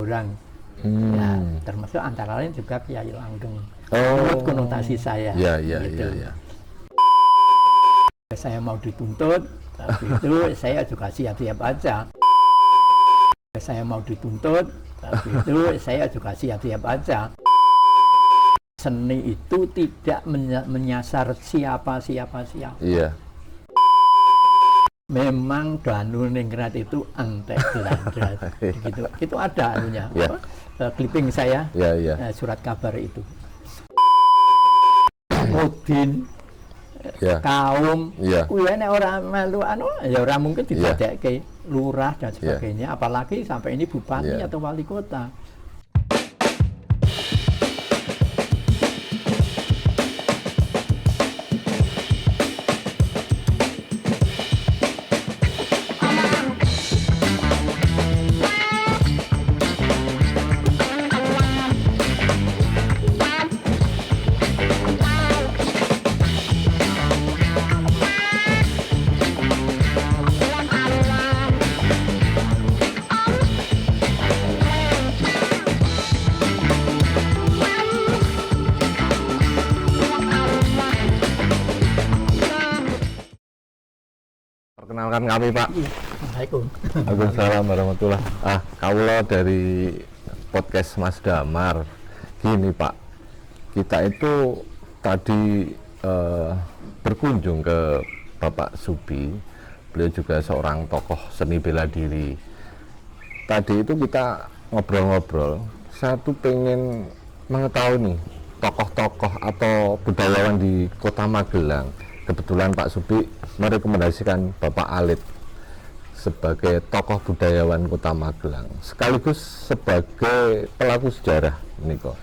orang. Ya, termasuk antara lain juga Kiai Langgeng. Menurut konotasi saya. Gitu. Saya mau dituntut, tapi itu saya juga siap-siap aja. Saya mau dituntut, tapi itu saya juga siap-siap aja. Seni itu tidak menyasar siapa. Iya. Memang Danu Ningrat itu antek gelandrat. Gitu. Itu ada anunya. Yeah. Clipping saya, surat kabar itu. Mudin, kaum, kuwi nek ora melu ya ora mungkin didadekke lurah dan sebagainya, apalagi sampai ini bupati atau wali kota. Perkenalkan kami, Pak. Assalamualaikum. Waalaikumsalam warahmatullahi. Kaula dari podcast Mas Damar. Gini, Pak, kita itu tadi berkunjung ke Bapak Subi. Beliau juga seorang tokoh seni bela diri. Tadi itu kita ngobrol-ngobrol. Saya tuh pengen mengetahui nih tokoh-tokoh atau budayawan di Kota Magelang. Kebetulan Pak Subi merekomendasikan Bapak Alit sebagai tokoh budayawan Kota Magelang, sekaligus sebagai pelaku sejarah. Niko,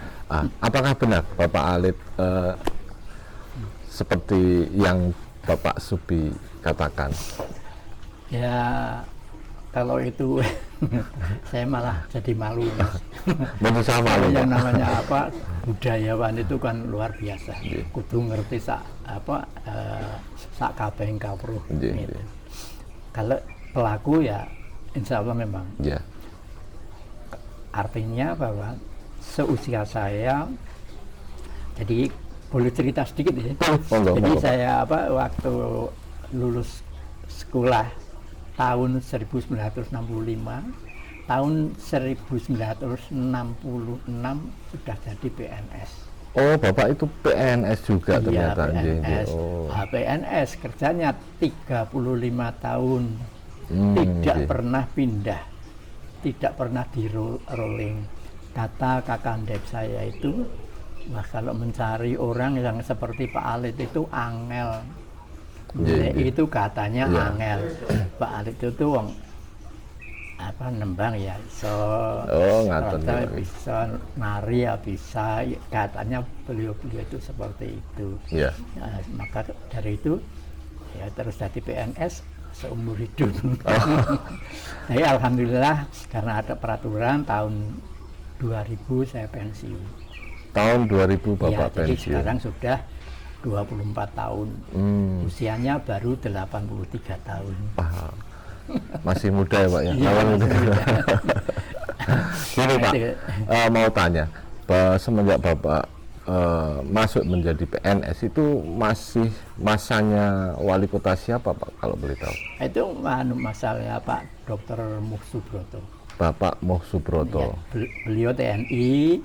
apakah benar Bapak Alit seperti yang Bapak Subi katakan? Ya, kalau itu saya malah jadi malu, Mas. Malu, yang namanya apa, budayawan itu kan luar biasa. Kudu ngerti sak kabeh kawruh gitu. Kalau pelaku ya insya Allah memang. Artinya bahwa seusia saya, jadi boleh cerita sedikit ya. Jadi saya waktu lulus sekolah tahun 1965, tahun 1966 sudah jadi PNS. Oh, Bapak itu PNS juga ternyata. PNS. PNS kerjanya 35 tahun. Tidak pernah pindah. Tidak pernah di rolling. Kata kakandep saya itu, wah kalau mencari orang yang seperti Pak Alit itu angel. Itu katanya angel. Pak Alit itu wong nembang ya bisa nari ya bisa, katanya beliau itu seperti itu. Maka dari itu ya terus jadi PNS seumur hidup. Jadi alhamdulillah karena ada peraturan tahun 2000 saya pensiun. Tahun 2000 Bapak pensiun. Jadi sekarang sudah 24 tahun. Usianya baru 83 tahun. Masih muda ya, Pak ya? Gini, Pak, mau tanya, semenjak Bapak masuk menjadi PNS itu masih masanya wali kota siapa, Pak, kalau boleh tahu? Itu masalahnya Pak Dr. Muh Subroto. Bapak Muh Subroto. Beliau TNI,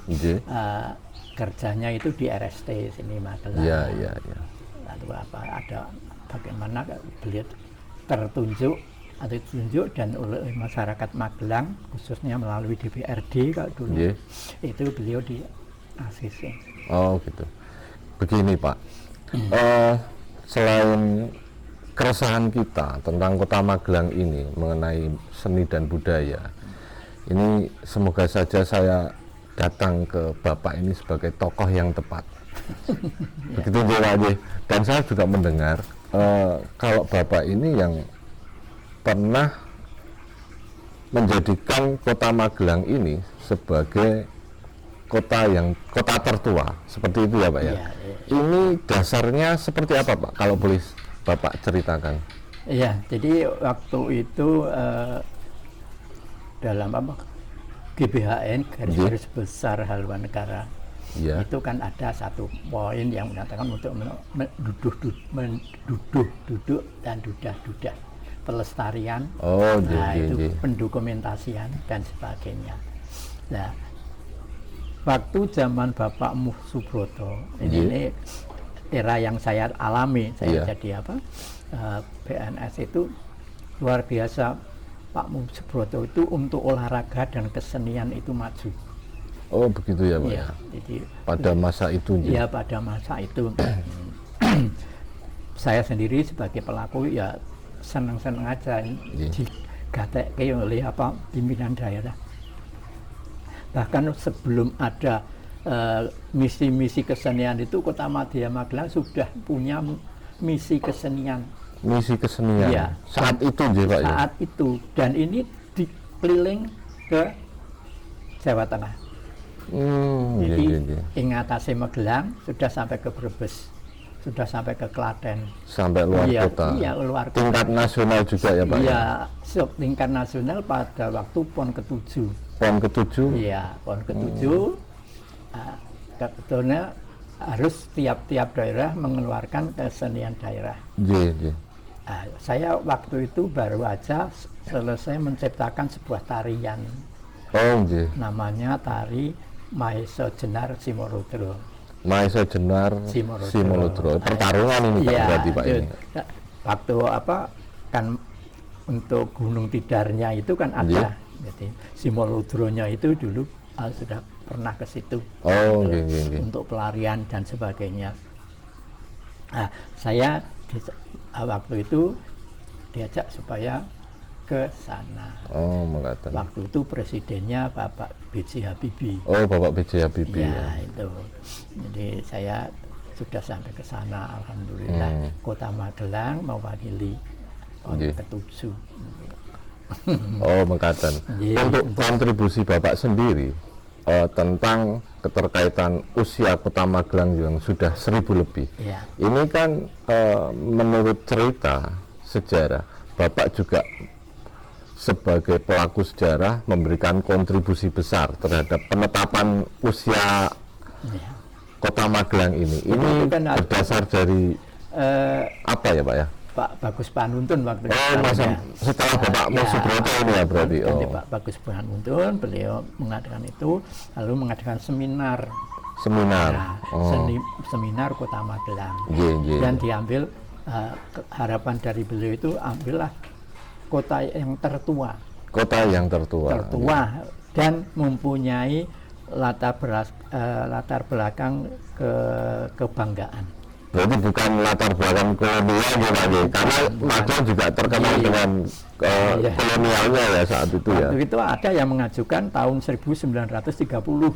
kerjanya itu di RST sini Magelang. Lalu ada bagaimana beliau tertunjuk dan oleh masyarakat Magelang khususnya melalui DPRD kalau dulu itu beliau di ACC. Oh gitu. Begini, Pak, selain keresahan kita tentang Kota Magelang ini mengenai seni dan budaya, ini semoga saja saya datang ke Bapak ini sebagai tokoh yang tepat. Begitu juga, dan saya juga mendengar kalau Bapak ini yang pernah menjadikan Kota Magelang ini sebagai kota tertua, seperti itu ya, Pak ya. Ini dasarnya seperti apa, Pak, kalau boleh Bapak ceritakan? Iya, jadi waktu itu dalam GBHN garis besar haluan negara. Iya. Itu kan ada satu poin yang menyatakan untuk duduk dan dudah pelestarian, itu pendokumentasian dan sebagainya. Nah, waktu zaman Bapak Muh Subroto, ini era yang saya alami, saya jadi PNS itu luar biasa. Pak Muh Subroto itu untuk olahraga dan kesenian itu maju. Oh begitu ya Pak? Ya, jadi pada masa itu? Ya pada masa itu. Saya sendiri sebagai pelaku ya senang-senang aja digatek oleh pimpinan daerah. Bahkan sebelum ada misi-misi kesenian itu, Kotamadya Magelang sudah punya misi kesenian. Misi kesenian? Ya, saat itu Pak? Saat itu, dan ini dikeliling ke Jawa Tengah. Jadi ingatasi Magelang sudah sampai ke Brebes, sudah sampai ke Klaten, sampai luar kota. Iya, luar kota. Tingkat nasional juga ya Pak? Iya, tingkat nasional pada waktu PON ke-7. PON ke-7? Iya, PON ke-7. Kebetulannya harus tiap-tiap daerah mengeluarkan kesenian daerah. Saya waktu itu baru aja selesai menciptakan sebuah tarian. Namanya tari Maesa Jenar Simoludro. Maesa Jenar Simoludro. Pertarungan ini berarti Pak ini. Waktu kan untuk Gunung Tidarnya itu kan ada. Jadi Simoludronya itu dulu sudah pernah ke situ untuk pelarian dan sebagainya. Saya waktu itu diajak supaya ke sana. Waktu itu presidennya Bapak B.J. Habibie. Bapak B.J. Habibie. Ya, itu. Jadi saya sudah sampai ke sana, alhamdulillah. Kota Magelang mewakili ke-7. Mengatakan. Untuk kontribusi Bapak sendiri tentang keterkaitan usia Kota Magelang yang sudah 1000 lebih. Ini kan menurut cerita sejarah, Bapak juga sebagai pelaku sejarah memberikan kontribusi besar terhadap penetapan usia Kota Magelang ini. Ini kan berdasar dari apa ya Pak ya? Pak Bagus Panuntun waktu itu. Setelah Bapak Muh Subroto ini ya berarti. Pak Bagus Panuntun, beliau mengadakan itu, lalu mengadakan seminar. Seminar Kota Magelang. Dan diambil harapan dari beliau itu, ambillah kota yang tertua. Kota yang tertua dan mempunyai latar belakang kebanggaan. Berarti bukan latar belakang kolonial ya Pak, karena Magelang juga terkenal dengan kolonialnya ya saat itu ya. Waktu itu ada yang mengajukan tahun 1930,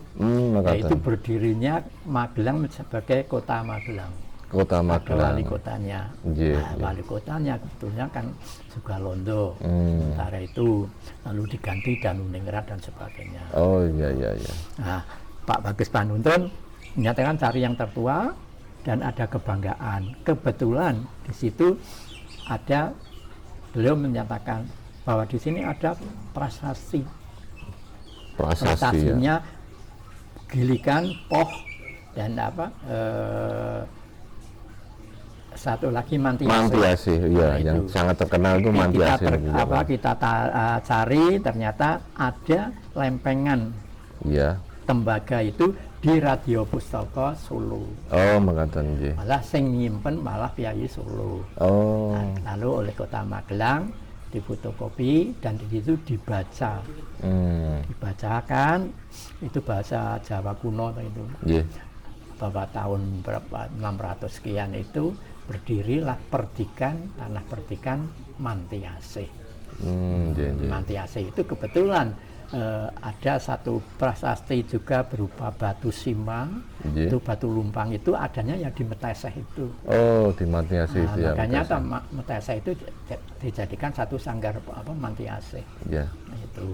yaitu berdirinya Magelang sebagai Kota Magelang. Kota Magelang. Wali kotanya. Wali kotanya sebetulnya kan Sugalondo. Sementara itu lalu diganti Danuningrat dan sebagainya. Nah, Pak Bagus Panuntun menyatakan cari yang tertua dan ada kebanggaan. Kebetulan di situ ada, beliau menyatakan bahwa di sini ada prasasti. Prasasinya Gilikan, Poh, dan satu lagi Mantiase. Iya, yang sangat terkenal itu Mantiase. Kita cari, ternyata ada lempengan tembaga itu di Radio Pustaka Solo. Mengatakan malah sing nyimpen malah Piyayi Solo. Lalu oleh Kota Magelang difotokopi dan di situ dibaca. Dibacakan itu bahasa Jawa kuno itu. Bahwa tahun berapa 600 sekian itu berdirilah tanah perdikan Mantiase. Mantiase itu kebetulan ada satu prasasti juga berupa batu simang. Itu batu lumpang itu adanya yang di Meteseh itu. Di Mantiase itu ya. Makanya Meteseh itu dijadikan satu sanggar Mantiase. Itu.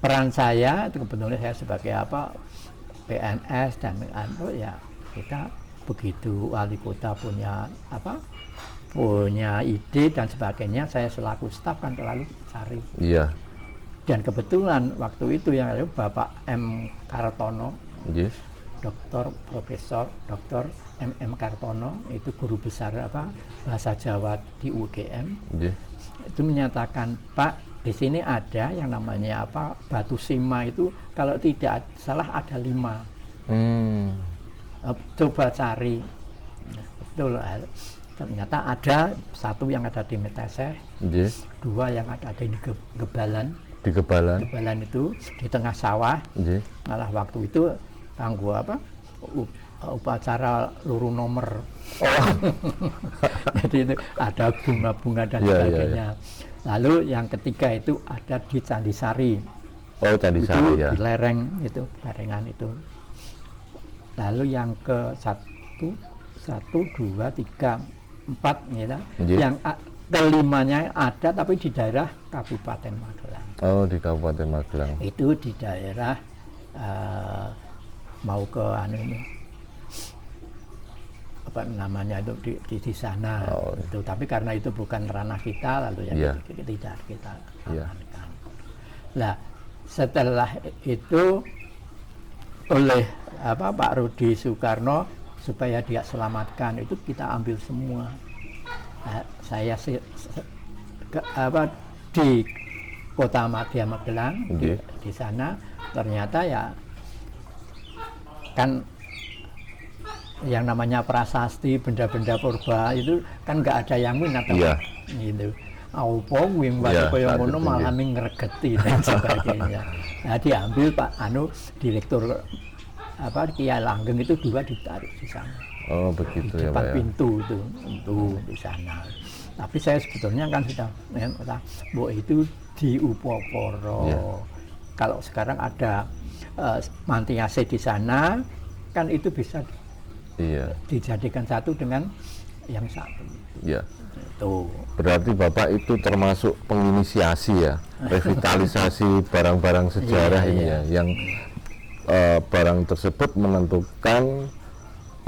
Peran saya itu kebetulan saya sebagai PNS dan kita begitu wali kota punya ide dan sebagainya, saya selaku staf kan selalu cari Dan kebetulan waktu itu yang ada Bapak M. Kartono, Nggih. Doktor Profesor Dr. M. Kartono, itu guru besar bahasa Jawa di UGM. Nggih. Itu menyatakan, Pak, di sini ada yang namanya batu sima itu kalau tidak salah ada 5. Coba cari. Nah, betul. Ternyata ada 1 yang ada di Meteseh, 2 yang ada di Gebalan. Di Gebalan. Gebalan itu di tengah sawah. Malah waktu itu kanggo upacara luru nomor. Jadi itu ada bunga-bunga dan sebagainya. Lalu yang ketiga itu ada di Candi Sari. Oh, Candi Sari, itu ya. Di lereng itu, lerengan itu. Lalu yang ke 1, 2, 3, 4 gitu. Yang kelimanya ada tapi di daerah Kabupaten Magelang. Oh, di Kabupaten Magelang. Itu di daerah mau ke apa namanya itu di sana. Itu tapi karena itu bukan ranah kita, lalu tidak kita amankan. Nah, setelah itu oleh Pak Rudi Soekarno supaya dia selamatkan, itu kita ambil semua. Nah, saya di Kota Madya Magelang, di sana ternyata ya kan yang namanya prasasti, benda-benda purba itu kan nggak ada yang minat gitu. Apa wing kaya ngono malah ngregeti dan sebagainya. Nah, diambil Pak Direktur Kiai Langgeng itu 2 ditarik di sana. Oh, begitu di ya, depan Pak. Pintu itu di sana. Tapi saya sebetulnya kan sudah itu di Upoporo. Kalau sekarang ada Mantiase di sana, kan itu bisa dijadikan satu dengan yang satu. Iya. Itu. Berarti Bapak itu termasuk penginisiasi ya, revitalisasi barang-barang sejarah ini ya, yang barang tersebut menentukan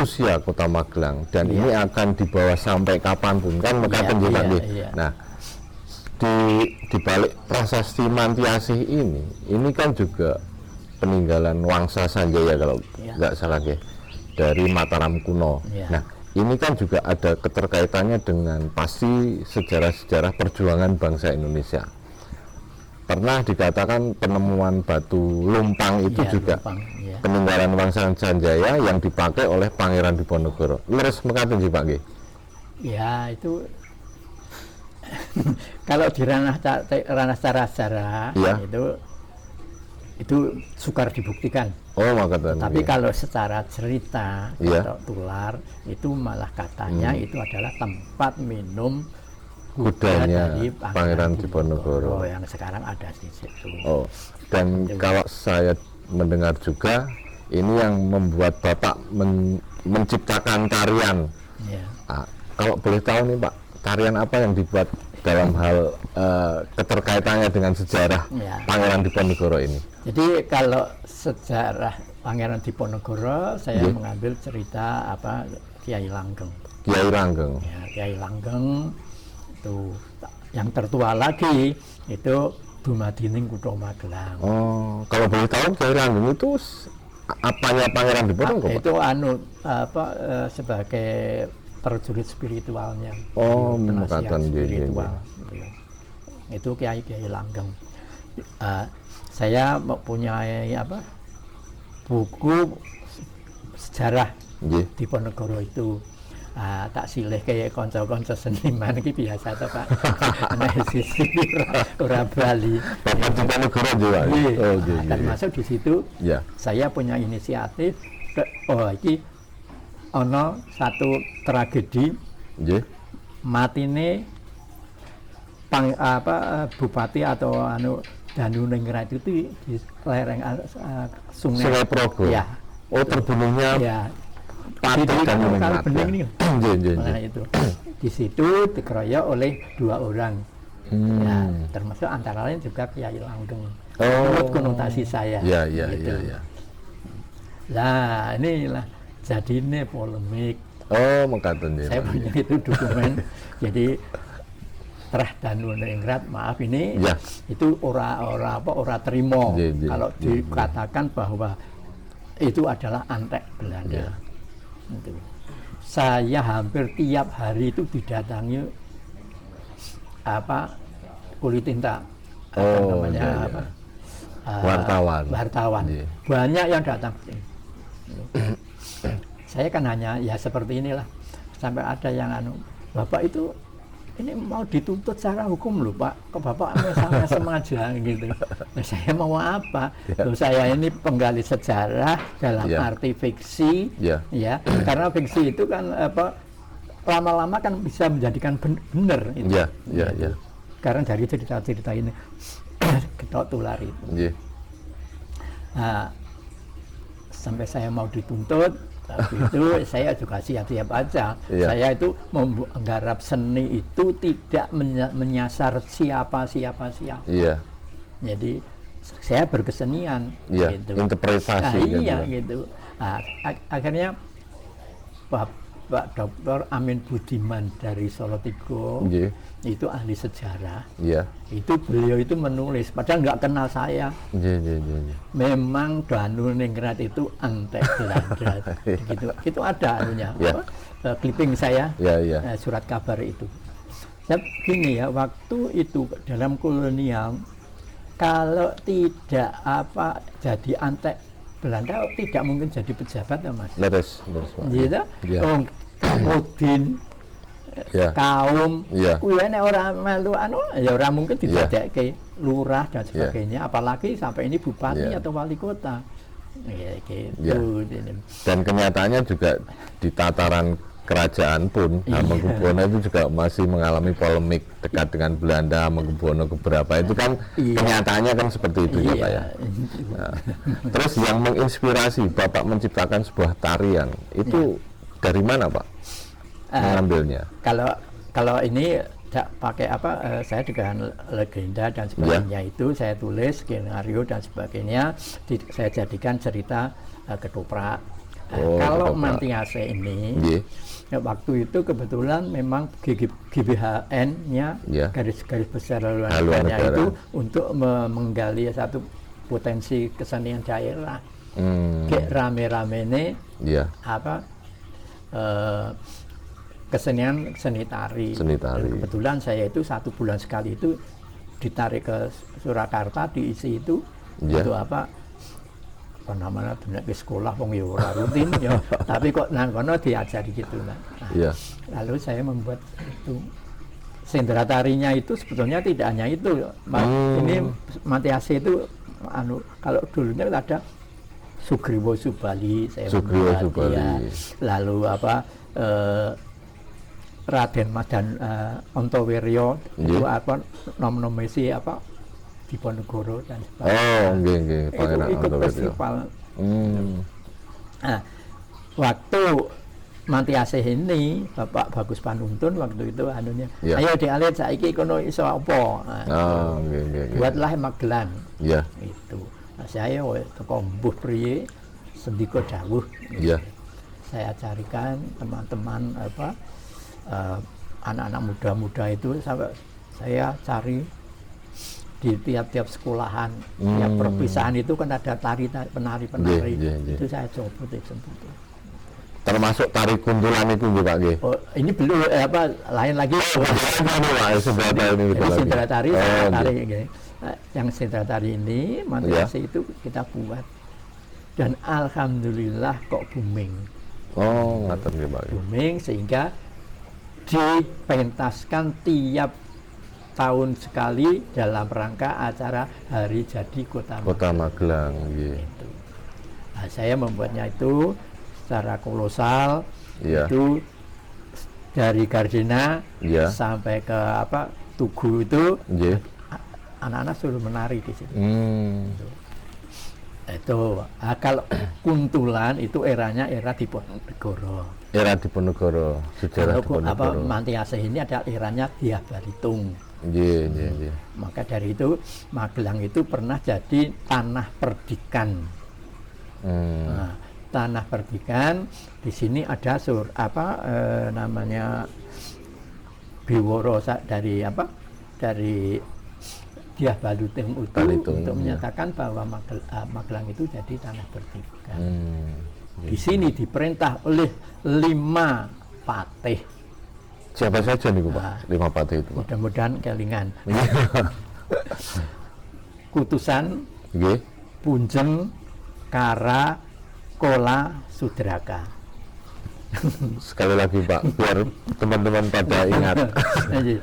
usia Kota Magelang dan ini akan dibawa sampai kapanpun kan mekaten ya Pak. Nah, di balik prasasti Mantiasih ini kan juga peninggalan Wangsa Sanjaya kalau nggak salah ya, dari Mataram kuno. Nah, ini kan juga ada keterkaitannya dengan pasti sejarah-sejarah perjuangan bangsa Indonesia. Pernah dikatakan penemuan batu lumpang itu juga peninggalan Wangsa Sanjaya yang dipakai oleh Pangeran Diponegoro. Leres mekaten sih Pak nggih. Ya, itu kalau di ranah secara itu sukar dibuktikan. Oh, makatan. Tapi kalau secara cerita atau tular itu malah katanya itu adalah tempat minum kudanya dari Pangeran Diponegoro yang sekarang ada di situ. Oh, dan kalau saya mendengar juga ini yang membuat Bapak menciptakan tarian. Kalau boleh tahu nih Pak, tarian apa yang dibuat dalam hal keterkaitannya dengan sejarah Pangeran Diponegoro ini? Jadi kalau sejarah Pangeran Diponegoro saya mengambil cerita Kiai Langgeng. Kiai Langgeng. Ya, Kiai Langgeng itu yang tertua lagi itu dumadining Kutha Magelang. Oh, kalau boleh tahu Kiai Langgeng itu apanya Pangeran Diponegoro? Itu sebagai prajurit spiritualnya. Oh, penasihat spiritual. Itu Kiai Langgeng. Saya mempunyai buku sejarah Diponegoro itu. Tak silih kayak konco-konco seniman iki biasa to Pak. Analisis ora bali. Bapak Diponegoro juga. Termasuk di situ saya punya inisiatif iki ana satu tragedi matine bupati atau Danuningrat itu di lereng Sungai Progo. Ya. Oh, terbunuhnya Patih Danuningrat. Nah, itu di situ dikeroyok oleh 2 orang. Ya, termasuk antara lain juga Kiai Langgeng. Menurut konotasi saya. Gitu. Nah, inilah jadi ini polemik. Oh, mekaten ya. Saya punya itu dokumen. Jadi Trah Danuningrat, maaf ini Ya. itu ora terima kalau dikatakan bahwa itu adalah antek Belanda. Itu. Saya hampir tiap hari itu didatangi kulit tinta, wartawan. Banyak yang datang. Saya kan hanya ya seperti inilah, sampai ada yang Bapak itu ini mau dituntut secara hukum loh Pak, ke Bapak mesem aja gitu. Nah, saya mau apa? Loh, saya ini penggali sejarah dalam arti fiksi, ya, karena fiksi itu kan lama-lama kan bisa menjadikan benar. Karena dari cerita-cerita ini kita tular itu. Nah, sampai saya mau dituntut. Tapi itu saya juga siap-siap aja. Saya itu menggarap seni itu tidak menyasar siapa. Jadi saya berkesenian, gitu. Interpretasi. Gitu. Nah, akhirnya Pak Dr. Amin Budiman dari Solo Tigo itu ahli sejarah. Itu beliau itu menulis, padahal nggak kenal saya. Memang Danuningrat itu antek Belanda. Gitu. Itu ada anunya. Clipping saya, surat kabar itu. Gini ya, waktu itu dalam kolonial, kalau tidak jadi antek Belanda tidak mungkin jadi pejabat ya Mas. Gitu. Udin, kaum, kuwi nek ora melu ya ora mungkin didadekke lurah dan sebagainya, apalagi sampai ini bupati atau wali kota. Gitu. Dan kenyataannya juga di tataran kerajaan pun Hamengkubuwono itu juga masih mengalami polemik dekat dengan Belanda. Hamengkubuwono keberapa itu kan kenyataannya kan seperti itu ya Pak ya. Nah, terus yang menginspirasi Bapak menciptakan sebuah tarian itu dari mana Pak mengambilnya? Kalau ini pakai saya dengan legenda dan sebagainya itu saya tulis skenario dan sebagainya, saya jadikan cerita ketoprak. Kalau Mantiase ini waktu itu kebetulan memang GBHN-nya garis-garis besar haluannya itu untuk menggali satu potensi kesenian daerah. Kayak rame-rame ini kesenian seni tari. Kebetulan saya itu 1 bulan sekali itu ditarik ke Surakarta, diisi itu untuk apa namanya di sekolah wong ya ora rutin ya, tapi kok nang kono diajari gitu lah. Lalu saya membuat itu sendera tarinya itu sebetulnya tidak hanya itu. Ini Mantiase itu kalau dulunya ada Sugriwo Subali, saya membuat lalu Raden Madan Ontowiryo itu nominasi Diponegoro dan sebagainya. Itu ikut festival. Nah, waktu Mantiase ini Bapak Bagus Panuntun waktu itu anunya, ayo dialit saiki kono iso apa. Buatlah Magelang. Itu. Nah, saya teko mbuh priye sendika dawuh. Saya carikan teman-teman anak-anak muda-muda itu sampai saya cari di tiap-tiap sekolahan, tiap perpisahan itu kan ada penari itu saya coba itu. Termasuk tari kuntulan itu juga ini belum lain lagi. Sendera tari, yang sendera tari ini Mantiase itu kita buat dan alhamdulillah kok booming. Booming sehingga dipentaskan tiap tahun sekali dalam rangka acara hari jadi Kota Magelang. Gitu. Nah, saya membuatnya itu secara kolosal, itu dari Gardena sampai ke Tugu itu anak-anak suruh menari di situ. Itu kalau kuntulan itu era Diponegoro. Sejarah Diponegoro. Mantiase ini ada eranya Dyah Balitung. Maka dari itu Magelang itu pernah jadi tanah perdikan. Nah, tanah perdikan di sini ada namanya Biworo dari dari Dyah Balitung itu Balitung, untuk ya. menyatakan bahwa Magelang itu jadi tanah bertiga. Di Gitu. sini diperintah oleh 5 patih. Siapa saja nih Pak? Nah. 5 patih itu Pak. Mudah-mudahan kelingan. Kutusan, Nggih. Punjeng, Kara, Kola, Sudraka. Sekali lagi Pak, biar teman-teman pada ingat. Jadi,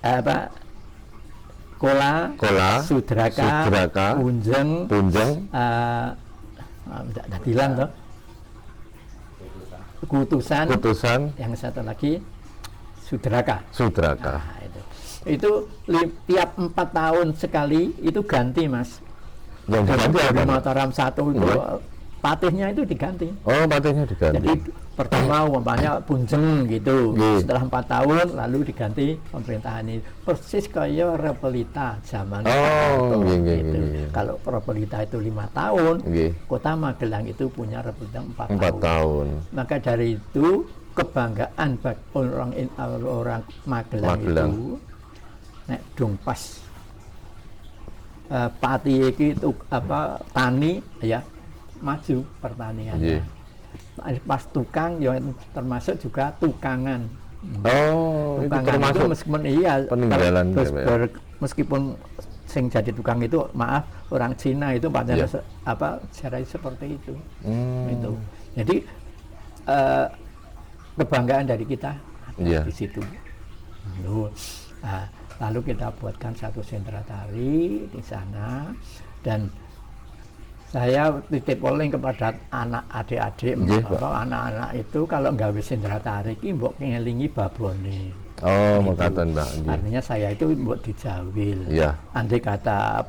apa? Kola, Sudraka, Punjeng, tidak bilang toh. Kutusan, yang satu lagi Sudraka. Nah, itu tiap 4 tahun sekali itu ganti Mas. Yang diganti apa? Mataram 1 itu patihnya itu diganti. Oh, patihnya diganti. Jadi pertama umpamanya Punjeng gitu. Setelah 4 tahun lalu diganti pemerintahan ini. Persis kayak Repelita zaman Soeharto gitu. Kalau Repelita itu 5 tahun, Kota Magelang itu punya Repelita 4 tahun. Maka dari itu kebanggaan bagi orang Magelang itu nek dong pas pati itu apa tani ya maju pertaniannya. Pas tukang yang termasuk juga tukangan. Oh, tukangan itu termasuk itu meskipun iya peninggalan meskipun sing jadi tukang itu maaf orang Cina itu pada apa sejarah seperti itu. Itu. Jadi kebanggaan dari kita di situ. Lalu kita buatkan satu sentra tari di sana dan saya titip oleh kepada anak adik-adik anak-anak itu kalau nggak bisa sentra tari ini mbok ngelingi babone. Oh, mengatakan Mbak. Artinya saya itu mbok dijawil. Iya. Andai kata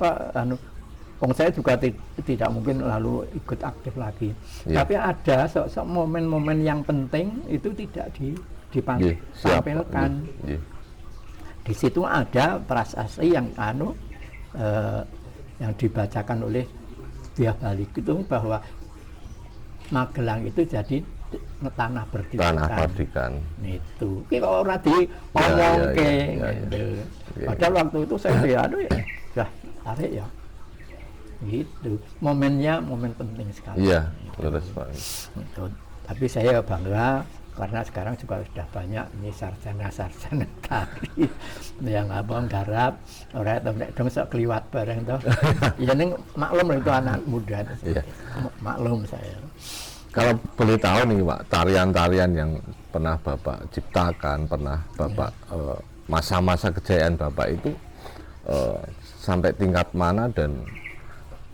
saya juga tidak mungkin lalu ikut aktif lagi. Tapi ada momen-momen yang penting itu tidak ditampilkan. Di situ ada prasasti yang yang dibacakan oleh Dyah Balitung bahwa Magelang itu jadi tanah berdikan. Itu. Ki kok ora diomongke gitu. Padahal waktu itu saya ya tarik ya. Gitu. Momennya momen penting sekali. Iya, terus Pak. Tapi saya bangga karena sekarang juga sudah banyak ini sarjana-sarjana tari yang abang garap orang dong sok keliwat bareng toh. Ya ning maklum itu anak muda. Maklum saya. Kalau boleh tahu nih Pak, tarian-tarian yang pernah Bapak ciptakan, pernah Bapak masa-masa kejayaan Bapak itu sampai tingkat mana dan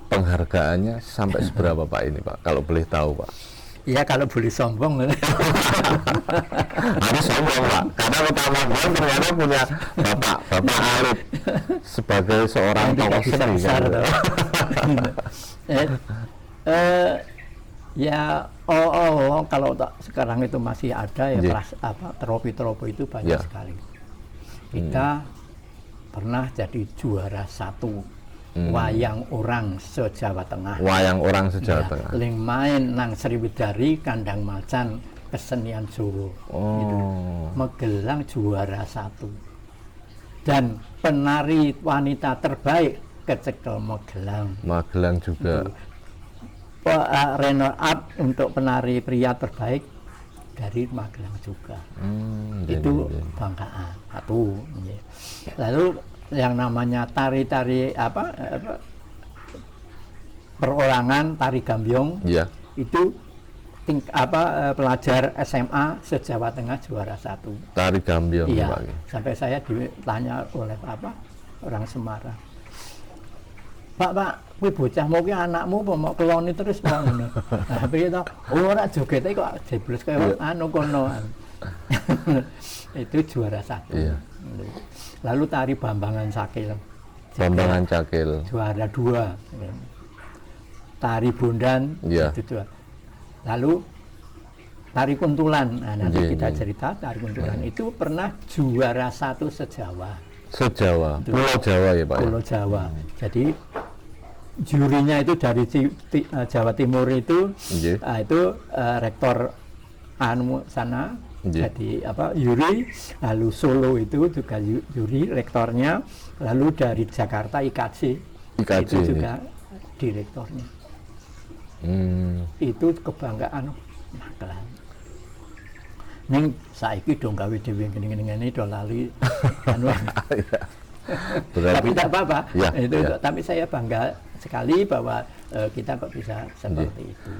penghargaannya sampai seberapa Pak ini Pak? Kalau boleh tahu Pak. Iya kalau boleh sombong. Harus sombong Pak, karena Kota Magelang ternyata punya Bapak Alif sebagai seorang tokoh seni. Ya kalau sekarang itu masih ada ya trofi-trofi itu banyak sekali. Kita pernah jadi juara 1 wayang orang se-Jawa Tengah. Wayang orang se-Jawa Tengah. Ling main nang Sriwidari Kandang Macan kesenian Jawa. Gitu. Magelang juara 1. Dan penari wanita terbaik kecekel Magelang. Magelang juga. Runner up untuk penari pria terbaik dari Magelang juga. Itu banggaan satu. Lalu yang namanya tari-tari perorangan tari gambyong itu pelajar SMA se-Jawa Tengah juara 1. Tari gambyong. Iya. Sampai saya ditanya oleh orang Semarang. Pak, kuwi bocah mau ki anakmu apa mau keloni terus Pak ngono. Nah, piye to? Ora jogete kok jebles kaya kono. Itu juara 1. Iya. Lalu tari Bambangan Cakil. Bambangan Cakil. Juara 2. Tari Bondan itu 2. Lalu tari Kuntulan. Nah, nanti kita cerita tari Kuntulan itu pernah juara 1 se-Jawa. Se-Jawa. Pulau Jawa ya Pak. Pulau Jawa. Jadi jurinya itu dari Jawa Timur itu itu rektor sana Jadi Yuri, lalu Solo itu juga Yuri rektornya, lalu dari Jakarta IKJ itu juga direktornya. Itu kebanggaan Magelang. Ning saiki dong gawe dhewe ngene-ngene do lali anu. Tapi tidak apa-apa. Ya, tapi saya bangga sekali bahwa kita kok bisa seperti itu.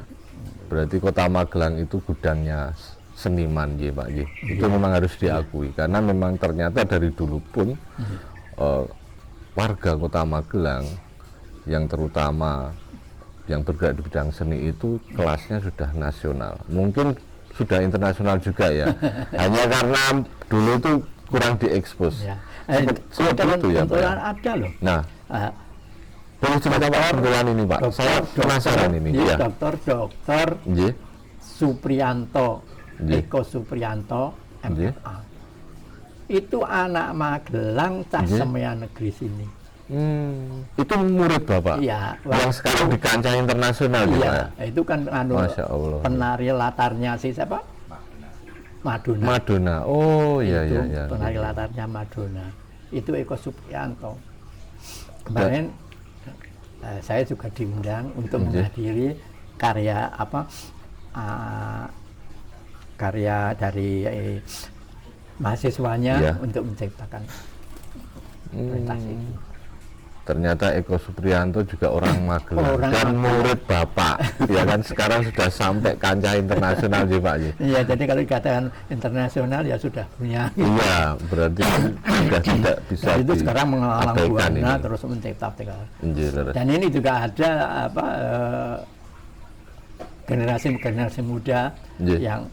Berarti Kota Magelang itu gudangnya seniman ya Pak ya. Itu memang harus diakui karena memang ternyata dari dulu pun warga Kota Magelang yang terutama yang bergerak di bidang seni itu kelasnya sudah nasional, mungkin sudah internasional juga ya. Hanya karena dulu itu kurang diekspos. Seperti itu ya Pak ya? Ada loh. Nah, boleh cerita Pak kebetulan ini Pak, saya penasaran ini ya. Dokter Supriyanto, Eko Supriyanto, MFA. Itu anak Magelang, cah Semean Negeri sini. Itu murid Bapak? Iya. Yang sekarang di kancah internasional juga? Iya, itu kan Masya Allah. Penari latarnya si siapa? Madonna. Madonna, oh iya iya. Penari latarnya Madonna. Itu Eko Supriyanto. Kemarin saya juga diundang untuk menghadiri karya karya dari mahasiswanya untuk menciptakan pentas itu. Ternyata Eko Supriyanto juga orang Magelang dan murid Bapak, ya kan sekarang sudah sampai kancah internasional sih Pak. Iya, jadi kalau dikatakan internasional ya sudah punya. Iya, berarti sudah tidak bisa itu sekarang mengalang buana terus menciptakan. Dan ini juga ada generasi muda yang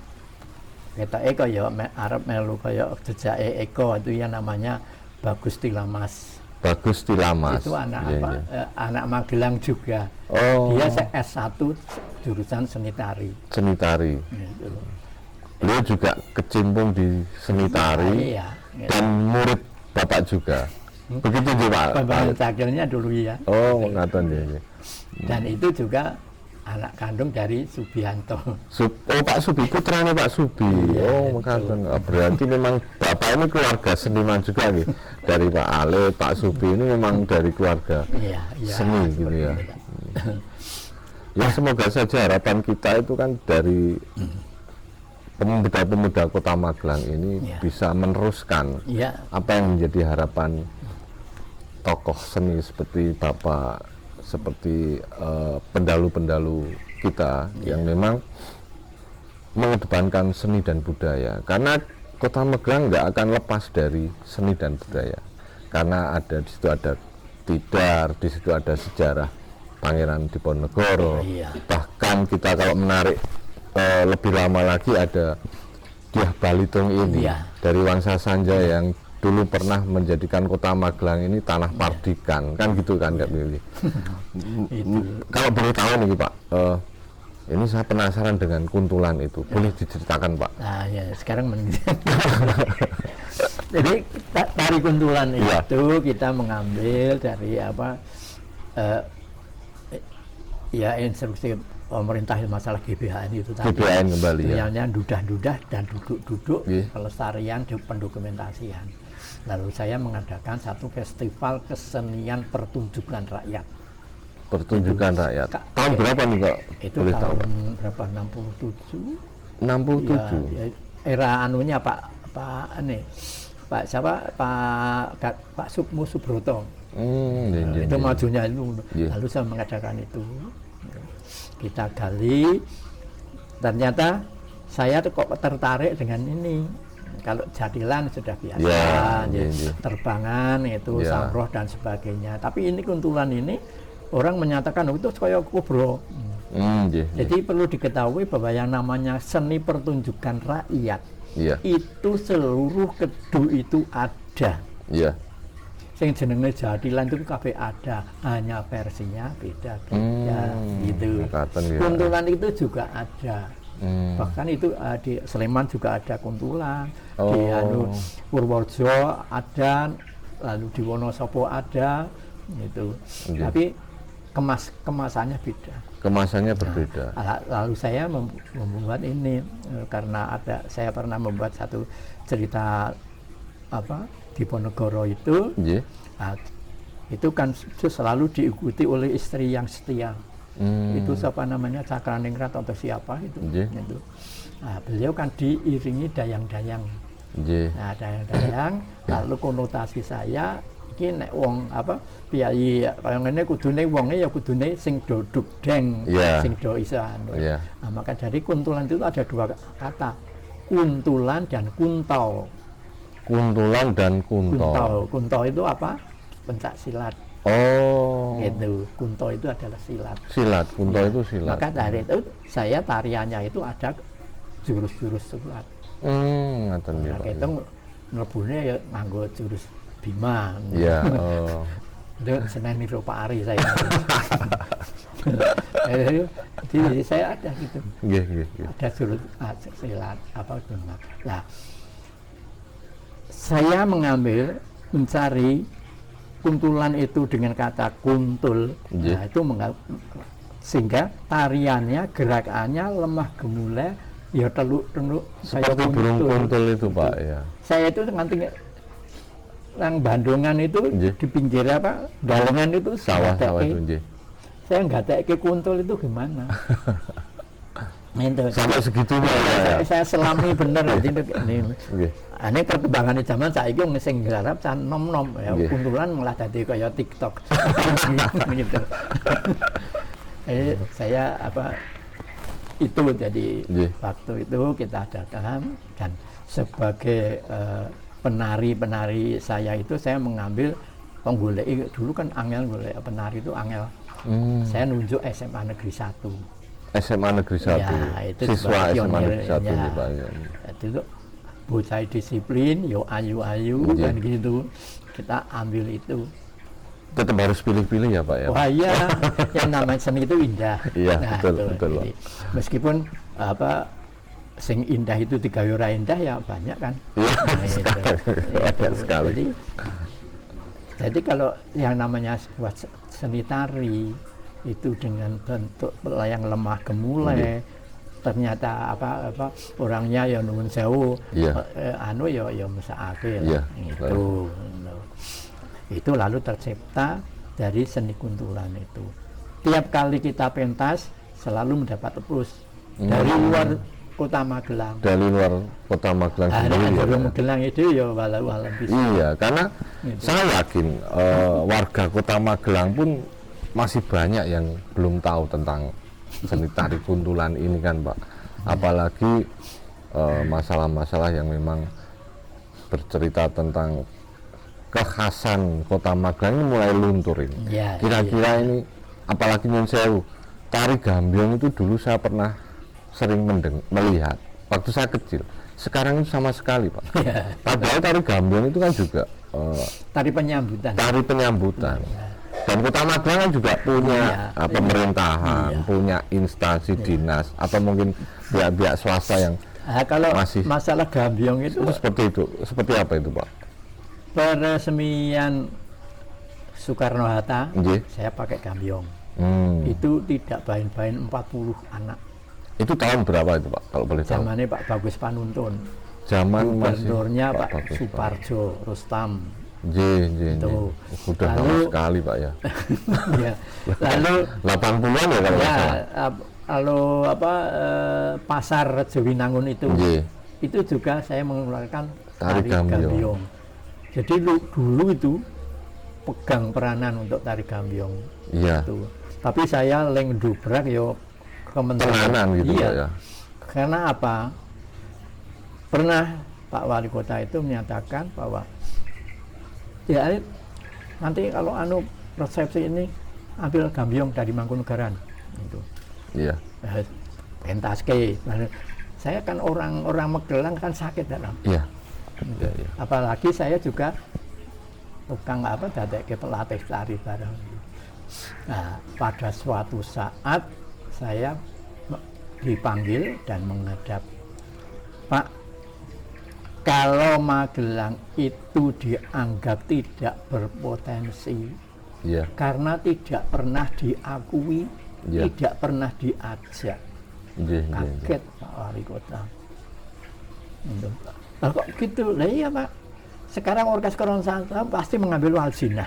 kata Eko ya Arab melu kaya jejake Eko itu ya namanya Bagus Tilamas. Bagus Tilamas. Itu anak anak Magelang juga. Dia S1 jurusan seni tari. Seni tari. Gitu. Beliau juga kecimpung di seni tari dan murid Bapak juga. Begitu juga Pak. Pembangun cakilnya dulu ya. Oh, ngaten ya. Dan itu juga anak kandung dari Subianto. Pak Subi, putranya Pak Subi. Mekaten. Berarti memang Bapak ini keluarga seniman juga nih. Dari Pak Ale, Pak Subi ini memang dari keluarga seni gitu ya. Ya semoga saja harapan kita itu kan dari pemuda-pemuda Kota Magelang ini bisa meneruskan apa yang menjadi harapan tokoh seni seperti Bapak, seperti pendalu-pendalu kita yang memang mengedepankan seni dan budaya, karena Kota Magelang nggak akan lepas dari seni dan budaya, karena di situ ada Tidar, di situ ada sejarah Pangeran Diponegoro, bahkan kita kalau menarik lebih lama lagi ada Dyah Balitung ini dari Wangsa Sanja yang dulu pernah menjadikan Kota Magelang ini tanah Pardikan, kan gitu kan Kak Billy. Kalau boleh tahu nih Pak, ini saya penasaran dengan kuntulan itu, boleh diceritakan Pak? Nah ya sekarang jadi tari kuntulan itu kita mengambil dari instruksi pemerintah masalah GBHN itu tadi. GBHN kembali ya. Dudah-dudah dan duduk-duduk pelestarian pendokumentasian. Lalu saya mengadakan satu festival kesenian pertunjukan rakyat. Pertunjukan rakyat. Tahun berapa nih Kak? Itu tahun berapa? 67. 67. Ya, era anunya Pak siapa? Pak Sukmo Subroto. Itu majunya itu. Lalu saya mengadakan itu. Kita gali. Ternyata saya tuh kok tertarik dengan ini. Kalau jadilan sudah biasa, terbangan itu samroh dan sebagainya. Tapi ini kuntulan ini orang menyatakan itu kayak kubro. Jadi perlu diketahui bahwa yang namanya seni pertunjukan rakyat itu seluruh Kedu itu ada. Yang jenenge jadilan itu kabeh ada, hanya versinya beda-beda gitu. Kuntulan itu juga ada. Bahkan itu di Sleman juga ada kuntulan, di Purworejo ada, lalu di Wonosobo ada, gitu. Tapi kemasannya beda. Kemasannya berbeda. Lalu saya membuat ini karena saya pernah membuat satu cerita di Ponegoro itu. Yeah. Itu kan selalu diikuti oleh istri yang setia. Itu siapa namanya, Cakraningrat atau siapa itu. Yeah. Itu. Nah, beliau kan diiringi dayang-dayang. Yeah. Nah, dayang-dayang, lalu konotasi saya iki nek wong piyayi kaya ngene kudune wonge ya kudune sing do dugdeng, Yeah. sing do iso anu. Yeah. Nah, maka dari kuntulan itu ada dua kata, kuntulan dan kuntol. Kuntulan dan kuntol. Kuntol itu apa? Pencak silat. Oh. Gitu. Kunto itu adalah silat. Silat, kunto itu silat. Maka dari itu saya tariannya itu ada jurus-jurus silat. Ngaten nggih, Nah, Pak. itu mlebune ya nganggo jurus Bima. Iya, oh. Itu Senen niru Pak Ari saya. Jadi saya ada gitu. Nggih, nggih, nggih. Ada jurus silat Bima. Nah, saya mencari kuntulan itu dengan kata kuntul. Yeah. Nah, itu sehingga tariannya, gerakannya lemah gemulai, ya teluk-teluk Seperti burung kuntul itu, Pak, ya. Saya itu nganti nang Bandungan itu Yeah. di pinggir dalangan itu Sawah-sawah itu, nggih. saya nggak tahu kuntul itu gimana. Itu Sampai segitunya ya. saya selami bener ini. Nggih. Ini perkembangan zaman saiki wong sing garap can nom-nom ya, Yeah. kuntulan malah dadi kaya TikTok. Gitu. Saya itu jadi Yeah. waktu itu kita adakan, dan sebagai penari saya itu saya mengambil penggoleki dulu kan angel golek penari itu angel. Saya nunjuk SMA Negeri 1. SMA Negeri 1. Ya, itu Siswa sebagai SMA Negeri 1 pionir, nih, ya. Pak. Ya. Itu bocah disiplin, yo ayu-ayu Iya. kan gitu. Kita ambil itu. Tetap harus pilih-pilih ya, Pak ya. Wah iya, yang namanya seni itu indah. Iya, betul, itu. betul, Pak. Jadi, meskipun sing indah itu digawe ora indah ya banyak kan. Iya, itu. banyak sekali. Jadi kalau yang namanya sebuah seni tari itu dengan bentuk yang lemah gemulai, ternyata orangnya ya nuwun sewu, Iya. ya mesakake Iya, itu. Itu lalu tercipta dari seni kuntulan itu. Tiap kali kita pentas selalu mendapat plus dari luar Kota Magelang. Dari luar Kota Magelang sendiri ya. Dari Magelang itu ya walau bisa. Iya, karena Gitu. saya yakin warga Kota Magelang pun masih banyak yang belum tahu tentang seni tari kuntulan ini kan, Pak. Apalagi masalah-masalah yang memang bercerita tentang kekhasan Kota Magelang ini mulai luntur ini. Ya, Kira-kira ini, apalagi Nyun Sewu, tari gambyong itu dulu saya pernah sering melihat waktu saya kecil. Sekarang itu sama sekali, Pak. Ya. Padahal tari gambyong itu kan juga Tari penyambutan. tari penyambutan. Dan Kota Magelang kan juga punya Iya, pemerintahan, iya. punya instansi dinas atau mungkin pihak-pihak swasta yang Kalau masih masalah gambyong itu seperti itu. Seperti apa itu, Pak? peresmian Soekarno-Hatta, Nggih. saya pakai gambyong. Itu Itu tidak bain-bain 40 anak. tahun berapa itu, Pak? Kalau boleh tahu. Zamannya Pak Bagus Panuntun. Zaman masih Gubernurnya Pak Bagus, Suparjo Rustam. Nggih. Itu. Udah lama Lalu- sekali, Pak ya. Ya. Lalu 80-an ya kalau nggak ya, salah. lalu pasar Rejowinangun itu. Nggih. Itu juga saya mengeluarkan Tari tari gambyong. gambyong. Jadi dulu itu pegang peranan untuk tari gambyong. Iya. Itu. Tapi saya leng dubrak yo kementerian. Tenanan gitu, Iya. Pak ya. Karena apa? Pernah Pak Wali Kota itu menyatakan bahwa ya nanti kalau resepsi ini ambil gambyong dari Mangkunegaran. Itu. Iya. Pentaske. Saya kan orang Magelang kan sakit dalam. Iya. Iya, iya. Apalagi saya juga tukang dadekke pelatih tari bareng. Nah, pada suatu saat saya dipanggil dan menghadap, Pak, kalau Magelang itu dianggap tidak berpotensi, Iya. Karena tidak pernah diakui, Iya. tidak pernah diajak. Nggih, nggih, nggih. Kaget Pak Wali Kota. Lah kok gitu? Lah iya Pak. Sekarang Orkes Korontalo pasti mengambil Walzinah.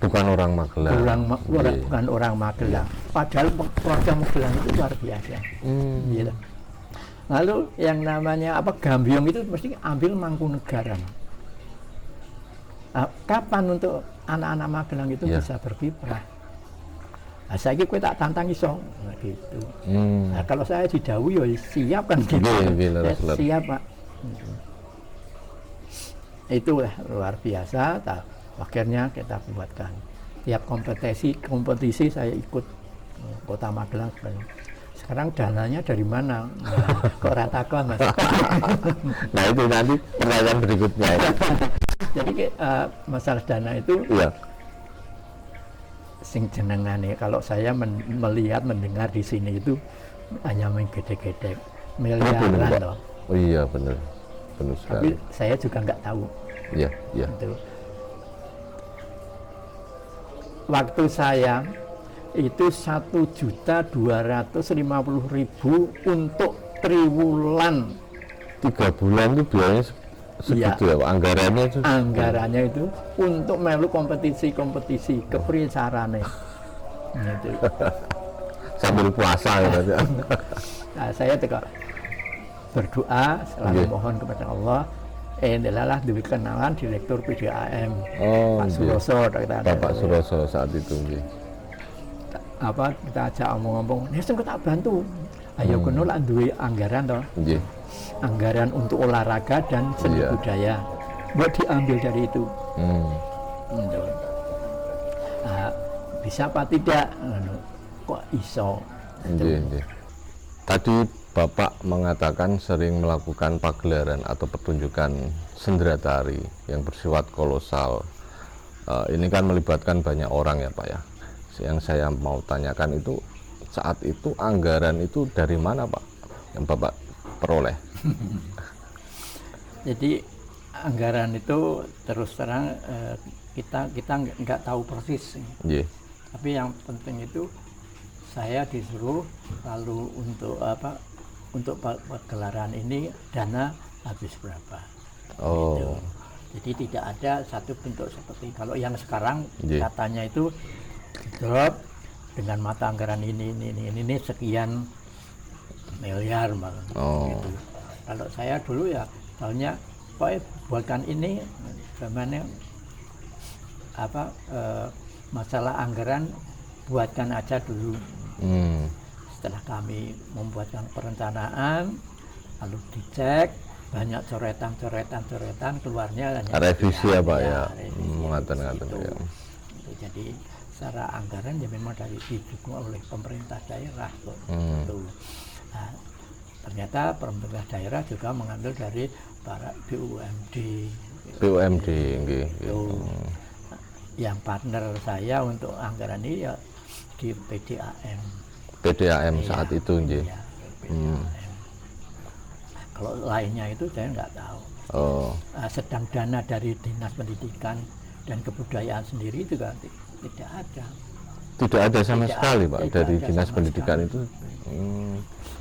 Bukan orang Magelang. Bukan orang Magelang. Padahal keluarga Magelang itu luar biasa. Gitu. Lalu yang namanya Gambyong itu mesti ambil Mangkunegaran. Nah, kapan untuk anak-anak Magelang itu bisa berkiprah? Nah, saya kira tak tantang iso gitu. Nah, kalau saya didhawuhi ya siap kan gitu. Siap Pak. Itulah luar biasa. Akhirnya kita buatkan. Tiap kompetisi saya ikut Kota Magelang. Sekarang dananya dari mana? Nah, kok ratakon Mas? Nah itu nanti pertanyaan berikutnya. Jadi masalah dana itu sing jenengane kalau saya melihat mendengar di sini itu hanya main gede-gede miliaran loh. Oh iya benar sekali. Tapi saya juga nggak tahu. Iya. Gitu. Waktu saya itu 1.250.000 untuk triwulan. 3 bulan itu biayanya segitu ya Pak? Anggarannya itu untuk melu kompetisi kepriye carane. Gitu. Sambil puasa ya. Nah, saya juga berdoa selalu mohon kepada Allah. Adalah duwe kenalan Direktur PDAM Pak Suroso. Bapak Suroso saat itu. Kita ajak omong-omong, "Nesem tak bantu." Ayo kono lak duwe anggaran toh. Anggaran untuk olahraga dan seni budaya. Buat diambil dari itu. Nah, bisa apa tidak? Kok iso? Tadi Bapak mengatakan sering melakukan pagelaran atau pertunjukan sendera tari yang bersifat kolosal. Ini kan melibatkan banyak orang ya Pak ya. Yang saya mau tanyakan itu saat itu anggaran itu dari mana Pak yang Bapak peroleh? Jadi anggaran itu terus terang kita nggak tahu persis. Tapi yang penting itu saya disuruh lalu untuk pagelaran ini dana habis berapa. Gitu. Jadi tidak ada satu bentuk seperti kalau yang sekarang katanya itu drop dengan mata anggaran ini sekian miliar malah. Gitu. Kalau saya dulu ya tahunya buatkan ini bagaimana masalah anggaran buatkan aja dulu. Setelah kami membuatkan perencanaan lalu dicek banyak coretan keluarnya revisi ya Pak ya, mengatakan ya. Jadi secara anggaran ya memang dari didukung oleh pemerintah daerah gitu. Nah, ternyata pemerintah daerah juga mengambil dari para BUMD gitu. Yang partner saya untuk anggaran ini ya di PDAM saat itu kalau lainnya itu saya nggak tahu. Sedang dana dari Dinas Pendidikan dan Kebudayaan sendiri juga tidak ada. Tidak ada sama sekali Pak dari Dinas Pendidikan itu.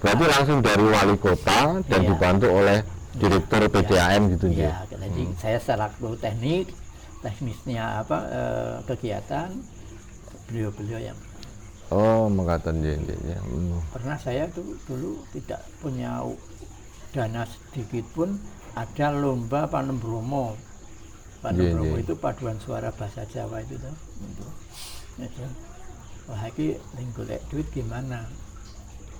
Berarti langsung dari wali kota dan dibantu oleh Direktur PDAM gitu ya. Jadi saya secara teknisnya kegiatan beliau yang mengatakan Pernah saya dulu tidak punya dana sedikit pun, ada lomba Panem Bromo. Panem Bromo itu paduan suara bahasa Jawa itu tuh. Wah, ini golek duit gimana?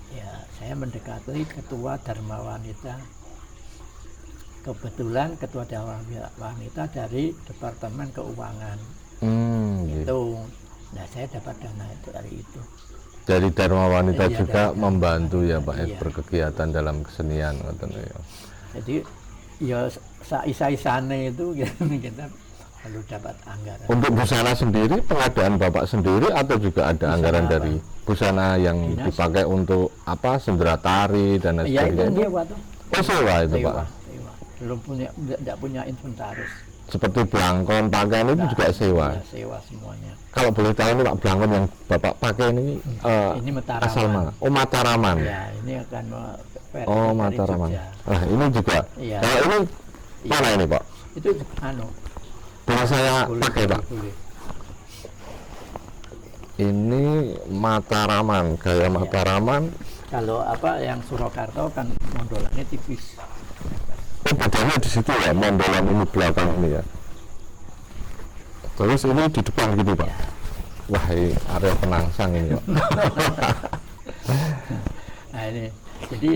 Ya, saya mendekati ketua Dharma Wanita. Kebetulan ketua Dharma Wanita dari Departemen Keuangan. Itu. Nah, saya dapat dana itu dari itu. Dari Dharma Wanita juga membantu ya Pak berkegiatan dalam kesenian katanya. Jadi ya isa-isane itu kita perlu dapat anggaran. Untuk busana sendiri pengadaan Bapak sendiri atau juga ada anggaran dari busana yang dipakai untuk sendera tari dan sebagainya? Iya, itu sewa tuh. Sewa itu Pak. Belum tidak punya inventaris. seperti belangkon, pakaian itu juga sewa. Ya, sewa semuanya. Kalau boleh tahu ini Pak, belangkon yang Bapak pakai ini, Ini Mataraman. asal mana? Oh, Mataraman. Ya, ini akan Oh, Mataraman. Nah, ini juga. Iya. Kalau ini mana ini Pak? Itu Boleh saya boleh, pakai Pak? boleh. Ini Mataraman, gaya Mataraman. Kalau yang Surakarta kan mondolannya tipis. Oh, bedanya di situ ya, mondolan ini belakang ini ya. Terus ini di depan gitu Pak. Ya. Wah, ini area penangsang ini Pak. Nah ini, jadi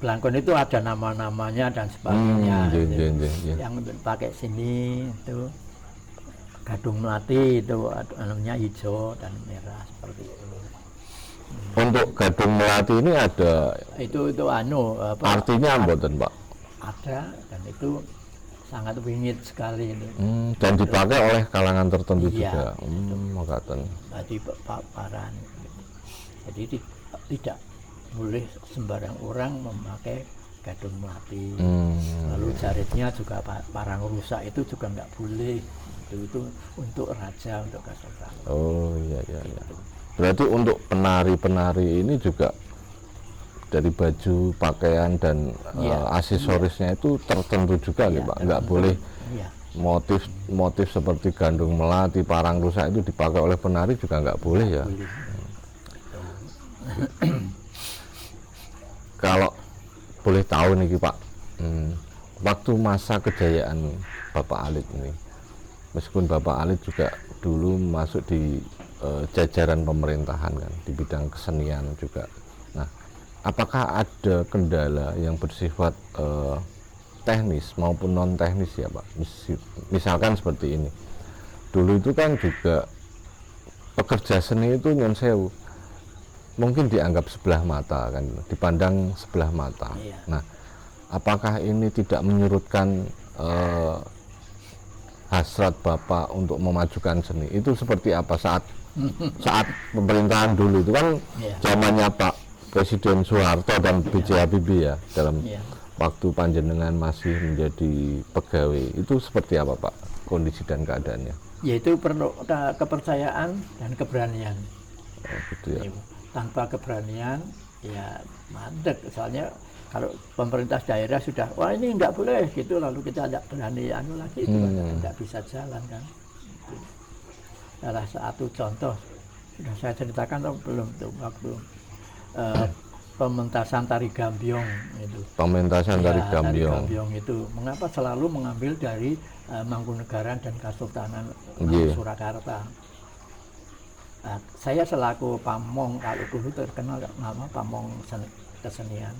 belangkon itu ada nama-namanya dan sebagainya. Yang pakai sini itu gadung melati itu namanya hijau dan merah seperti itu. Untuk gadung melati ini ada Itu artinya mboten Pak? Ada, dan itu sangat wingit sekali ini. Dan dipakai oleh kalangan tertentu Iya, juga. Makaten. Tadi paparan. Jadi tidak boleh sembarang orang memakai gadung melati. Lalu jaritnya juga parang rusak itu juga nggak boleh. Itu untuk raja, untuk kesultanan. Oh iya. Berarti untuk penari-penari ini juga dari baju, pakaian dan aksesorisnya itu tertentu juga nih Pak. Nggak boleh motif seperti gandung melati, parang rusak itu dipakai oleh penari juga nggak boleh ya. Kalau boleh tahu nih Pak, waktu masa kejayaan Bapak Alit ini, meskipun Bapak Alit juga dulu masuk di jajaran pemerintahan kan, di bidang kesenian juga. Nah, apakah ada kendala yang bersifat teknis maupun non teknis ya Pak? Misalkan seperti ini, dulu itu kan juga pekerja seni itu nyun sewu mungkin dianggap sebelah mata kan, dipandang sebelah mata. Nah, apakah ini tidak menyurutkan hasrat Bapak untuk memajukan seni? Itu seperti apa saat pemerintahan dulu itu kan zamannya Pak Presiden Soeharto dan B.J. Habibie ya, dalam waktu panjenengan masih menjadi pegawai, itu seperti apa Pak kondisi dan keadaannya? Yaitu perlu kepercayaan dan keberanian. Gitu ya. Tanpa keberanian ya mandek. Soalnya kalau pemerintah daerah sudah wah ini nggak boleh gitu, lalu kita tidak berani lagi itu tidak bisa jalan kan. Salah satu contoh sudah saya ceritakan atau belum tuh waktu pementasan tari gambyong itu. Pementasan tari gambyong. Tari gambyong itu mengapa selalu mengambil dari Mangkunegaran dan Kesultanan Surakarta. Nah, saya selaku pamong, kalau dulu terkenal nama pamong kesenian.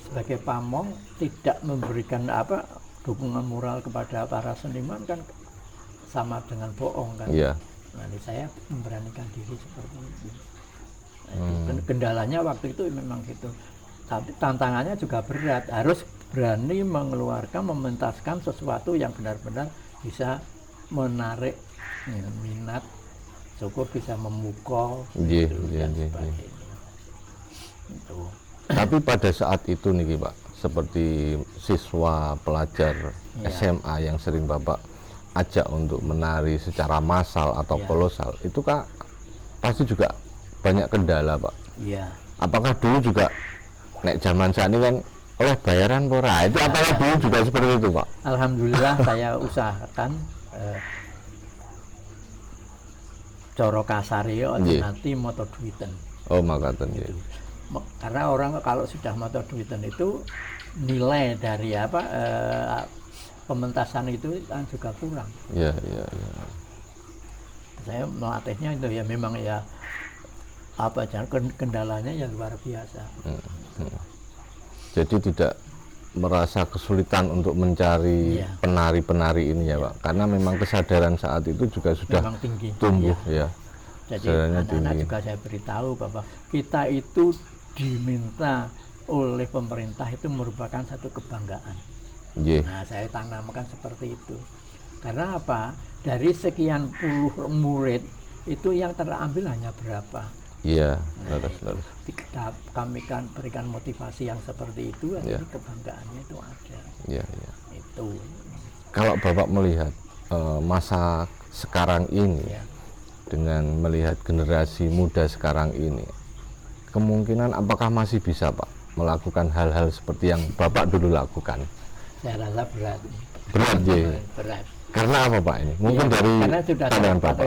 Sebagai pamong tidak memberikan dukungan moral kepada para seniman kan sama dengan bohong kan. Nah, saya memberanikan diri seperti itu. Nah, kendalanya waktu itu memang gitu. Tapi tantangannya juga berat, harus berani mengeluarkan, mementaskan sesuatu yang benar-benar bisa menarik minat, syukur bisa memukau. Tapi pada saat itu nih Pak, seperti siswa pelajar SMA yang sering Bapak ajak untuk menari secara massal atau kolosal, itu Kak pasti juga banyak kendala Pak. Apakah dulu juga nek zaman saat ini kan oleh bayaran pora, itu apakah dulu juga seperti itu Pak? Alhamdulillah saya usahakan coro kasario nanti moto duiten. Oh makaten gitu. Karena orang kalau sudah moto duiten itu nilai dari pementasan itu kan juga kurang. Iya. Saya melatihnya itu ya memang ya kendalanya yang luar biasa. Jadi tidak merasa kesulitan untuk mencari penari-penari ini ya Pak, karena memang kesadaran saat itu juga sudah memang tinggi, tumbuh ya. Jadi anak-anak juga saya beritahu bahwa kita itu diminta oleh pemerintah itu merupakan satu kebanggaan. Nah, saya tanamkan seperti itu. Karena apa? Dari sekian puluh murid itu yang terambil hanya berapa? Iya, leres. Kami kan berikan motivasi yang seperti itu, Iya. jadi kebanggaannya itu ada. Iya. Itu. Kalau Bapak melihat masa sekarang ini, Ya. dengan melihat generasi muda sekarang ini, kemungkinan apakah masih bisa Pak melakukan hal-hal seperti yang Bapak dulu lakukan? Saya rasa berat. Berat ya. Berat. Karena apa Pak ini? Mungkin Ya, dari karena sudah pandangan Bapak.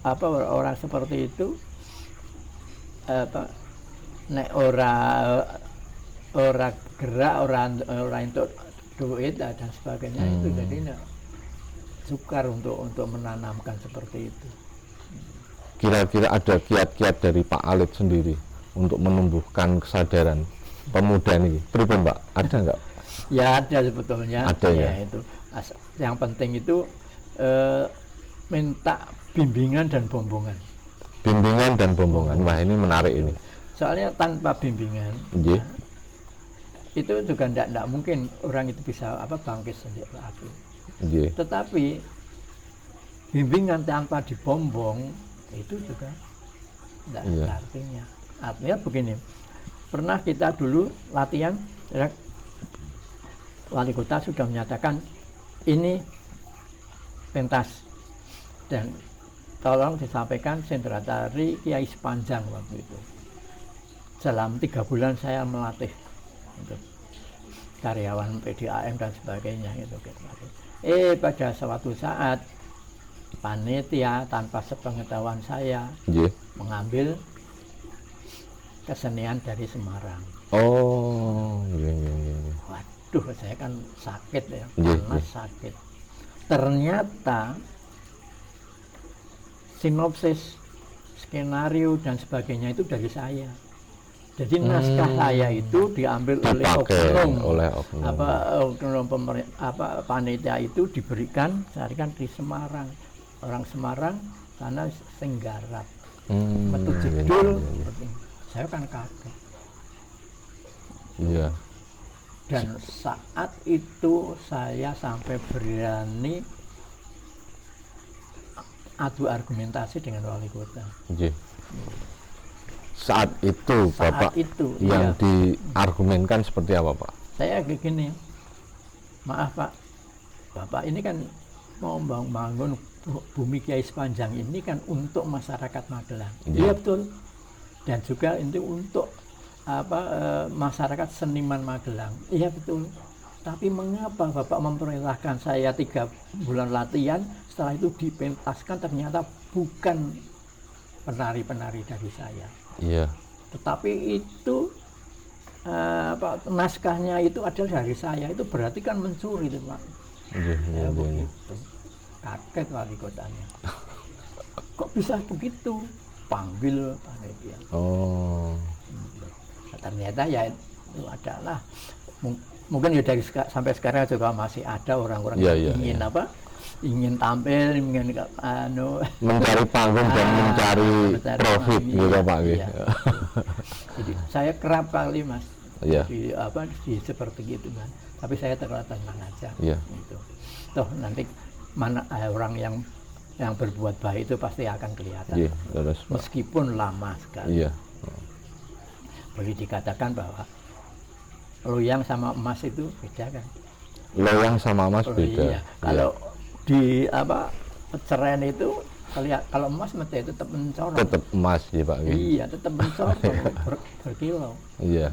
sampai orang seperti itu nek ora gerak, orang untuk duit dan sebagainya itu jadi sukar untuk menanamkan seperti itu. Kira-kira ada kiat-kiat dari Pak Alit sendiri untuk menumbuhkan kesadaran pemuda ini, pripun Pak? Ada nggak? Ya ada sebetulnya. Ada ya. Itu yang penting itu minta bimbingan dan bombongan. Bimbingan dan bombongan. Wah ini menarik ini. Soalnya tanpa bimbingan, Nggih. itu juga tidak mungkin orang itu bisa bangkit sendiri lagi. Nggih. Tetapi bimbingan tanpa dibombong itu juga tidak ada artinya. Artinya begini, pernah kita dulu latihan, wali kota sudah menyatakan ini pentas dan tolong disampaikan sendera tari Kiai Sepanjang waktu itu. Dalam 3 bulan saya melatih untuk karyawan PDAM dan sebagainya itu. Pada suatu saat panitia tanpa sepengetahuan saya mengambil kesenian dari Semarang. Oh, iya. Waduh, saya kan sakit ya, panas sakit. Ternyata sinopsis, skenario dan sebagainya itu dari saya. Jadi naskah saya itu diambil oleh oknum panitia itu diberikan di Semarang. Orang Semarang sana senggarap. Metu judul, saya kan kaget. Iya. Dan saat itu saya sampai berani adu argumentasi dengan wali kota. Saat itu Bapak yang diargumenkan seperti apa Pak? Saya begini, maaf Pak, Bapak ini kan mau bangun bumi Kiai Sepanjang ini kan untuk masyarakat Magelang. Iya betul. Dan juga itu untuk masyarakat seniman Magelang. Iya betul. Tapi mengapa Bapak memperintahkan saya 3 bulan latihan, setelah itu dipentaskan ternyata bukan penari-penari dari saya. Iya. Tetapi itu naskahnya itu adalah dari saya, itu berarti kan mencuri itu Pak. Iya. Begitu. Kaget wali kotanya. Kok bisa begitu? Panggil panitia. Oh. Ternyata ya itu adalah mungkin ya dari sampai sekarang juga masih ada orang-orang yang ingin ingin tampil, ingin mencari panggung dan mencari profit gitu Pak. Iya. Jadi saya kerap kali Mas Iya. di seperti itu kan, tapi saya tenang aja. Iya. Gitu. Toh nanti mana orang yang berbuat baik itu pasti akan kelihatan. Iya, terus, Pak. Meskipun lama sekali. Iya. Boleh dikatakan bahwa loyang sama emas itu beda kan? Loyang sama emas beda. Iya. Kalau di peceren itu kalau emas mesti tetap mencorong. Tetap emas ya Pak. Iya, tetap mencorong berkilo. Iya.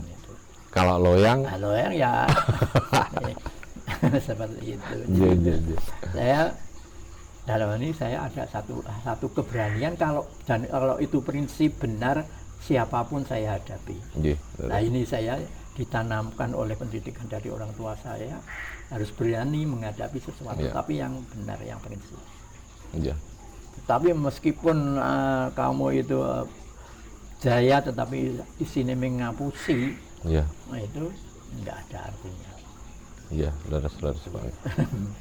Kalau loyang? Loyang ya seperti itu. Iya. Saya dalam ini saya ada satu keberanian kalau itu prinsip benar siapapun saya hadapi. Iya. Nah ini saya ditanamkan oleh pendidikan dari orang tua saya, harus berani menghadapi sesuatu, tapi yang benar, yang prinsip. Iya. Tapi meskipun kamu itu jaya, tetapi di sini mengapusi, nah itu enggak ada artinya. Iya, leres Pak.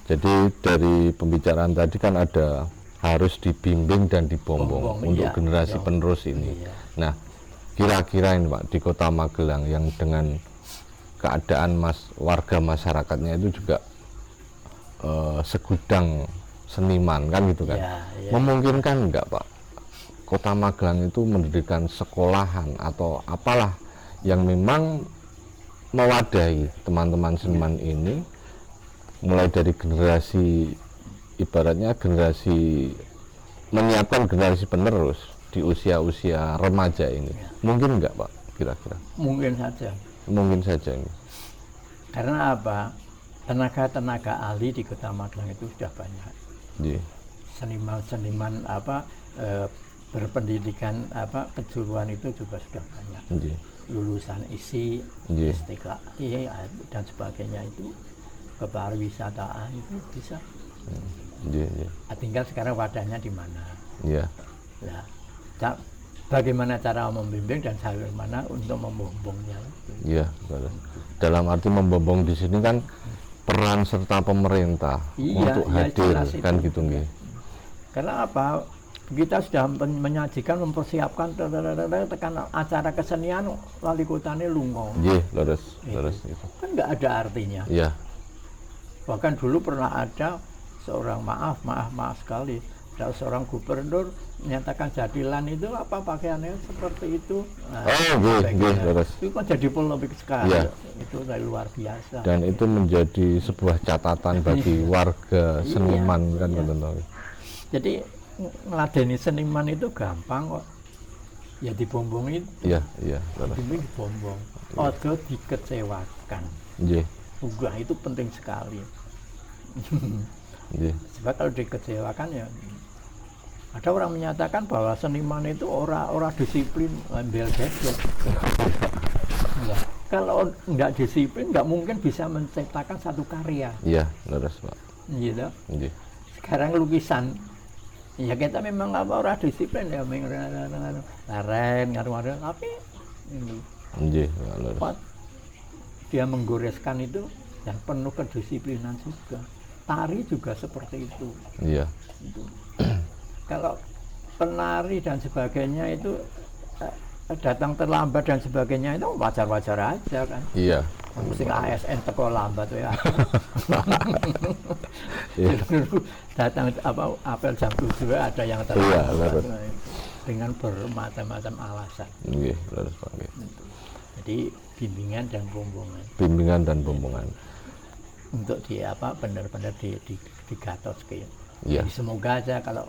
Jadi dari pembicaraan tadi kan ada harus dibimbing dan dibombong untuk generasi penerus ini. Iya. Nah, kira-kira ini Pak, di Kota Magelang yang dengan keadaan warga masyarakatnya itu juga segudang seniman kan gitu kan, Ya. memungkinkan enggak Pak Kota Magelang itu mendirikan sekolahan atau apalah yang memang mewadahi teman-teman seniman ini, mulai dari generasi, ibaratnya generasi, menyiapkan generasi penerus di usia-usia remaja ini. Mungkin enggak Pak, kira-kira? Mungkin saja. Mungkin saja ini. Karena apa? Tenaga-tenaga ahli di Kota Magelang itu sudah banyak. Iya. Seniman-seniman berpendidikan kejuruan itu juga sudah banyak. Iya. Lulusan ISI, Iya. STKI dan sebagainya itu, kepariwisataan itu bisa. Iya, iya. Tinggal sekarang wadahnya di mana. Iya. Nah, bagaimana cara membimbing dan bagaimana untuk membombongnya. Iya, betul. Dalam arti membombong di sini kan peran serta pemerintah untuk hadir kan gitu nggih. Karena apa? Kita sudah menyajikan, mempersiapkan tekan acara kesenian, wali kotanya lungo. Nggih, leres itu. Kan nggak ada artinya. Iya. Bahkan dulu pernah ada seorang maaf sekali, ada seorang gubernur menyatakan jadilan itu apa pakaiannya seperti itu. Nah, nggih, leres. Itu kan jadi polemik sekali. Iya. Itu dari luar biasa. Dan itu menjadi sebuah catatan bagi warga seniman kan betul. Jadi ngeladeni seniman itu gampang kok. Ya dibombong itu. Iya, leres. Dibombong. Ojo dikecewakan. Nggih. Wah, itu penting sekali. Nggih. Sebab kalau dikecewakan ya, ada orang menyatakan bahwa seniman itu ora disiplin, ambil gadget. Ya. Kalau nggak disiplin, nggak mungkin bisa menciptakan satu karya. Iya, leres Pak. Gitu. Nggih. Sekarang lukisan, ya kita memang ora disiplin ya, laren, ngaruh-ngaruh, tapi Nggih, leres. dia menggoreskan itu dan penuh kedisiplinan juga. Tari juga seperti itu. Iya. Itu. Kalau penari dan sebagainya itu datang terlambat dan sebagainya itu wajar-wajar aja kan. Iya. Mesti ASN teko lambat ya. Iya. Datang apel jam 7 ada yang terlambat. Iya, dengan bermacam-macam alasan. Nggih, leres Pak. Jadi bimbingan dan bombongan. Bimbingan dan bombongan. Untuk benar-benar digatos ke. Iya. Jadi semoga aja kalau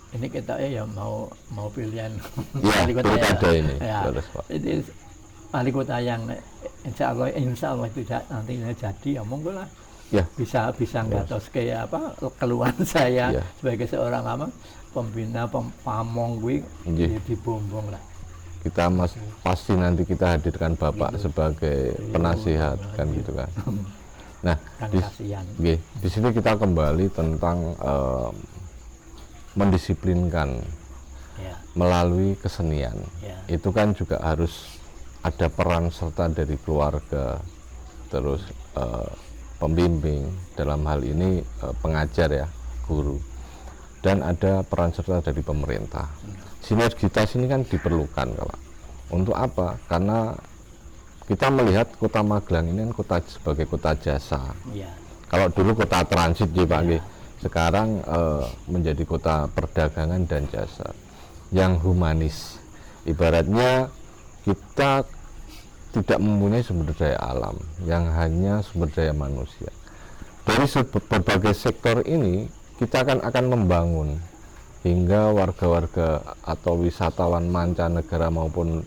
ini kita ya mau pilihan wali kota ini. Ya, ini wali kota yang insya Allah itu nantinya jadi ya monggo lah. Ya. Bisa gatos ke keluhan saya sebagai seorang pembina pamong gue dibombong lah. Kita pasti nanti kita hadirkan Bapak sebagai penasihat kan gitu kan. Nah, di sini kita kembali tentang mendisiplinkan melalui kesenian. Itu kan juga harus ada peran serta dari keluarga, terus pembimbing, dalam hal ini pengajar ya, guru, dan ada peran serta dari pemerintah. Sinergitas ini kan diperlukan Pak. Untuk apa? Karena kita melihat Kota Magelang ini kan sebagai kota jasa. Kalau dulu kota transit ya Pak, sekarang menjadi kota perdagangan dan jasa yang humanis. Ibaratnya kita tidak mempunyai sumber daya alam, yang hanya sumber daya manusia. Dari berbagai sektor ini kita akan membangun hingga warga-warga atau wisatawan mancanegara maupun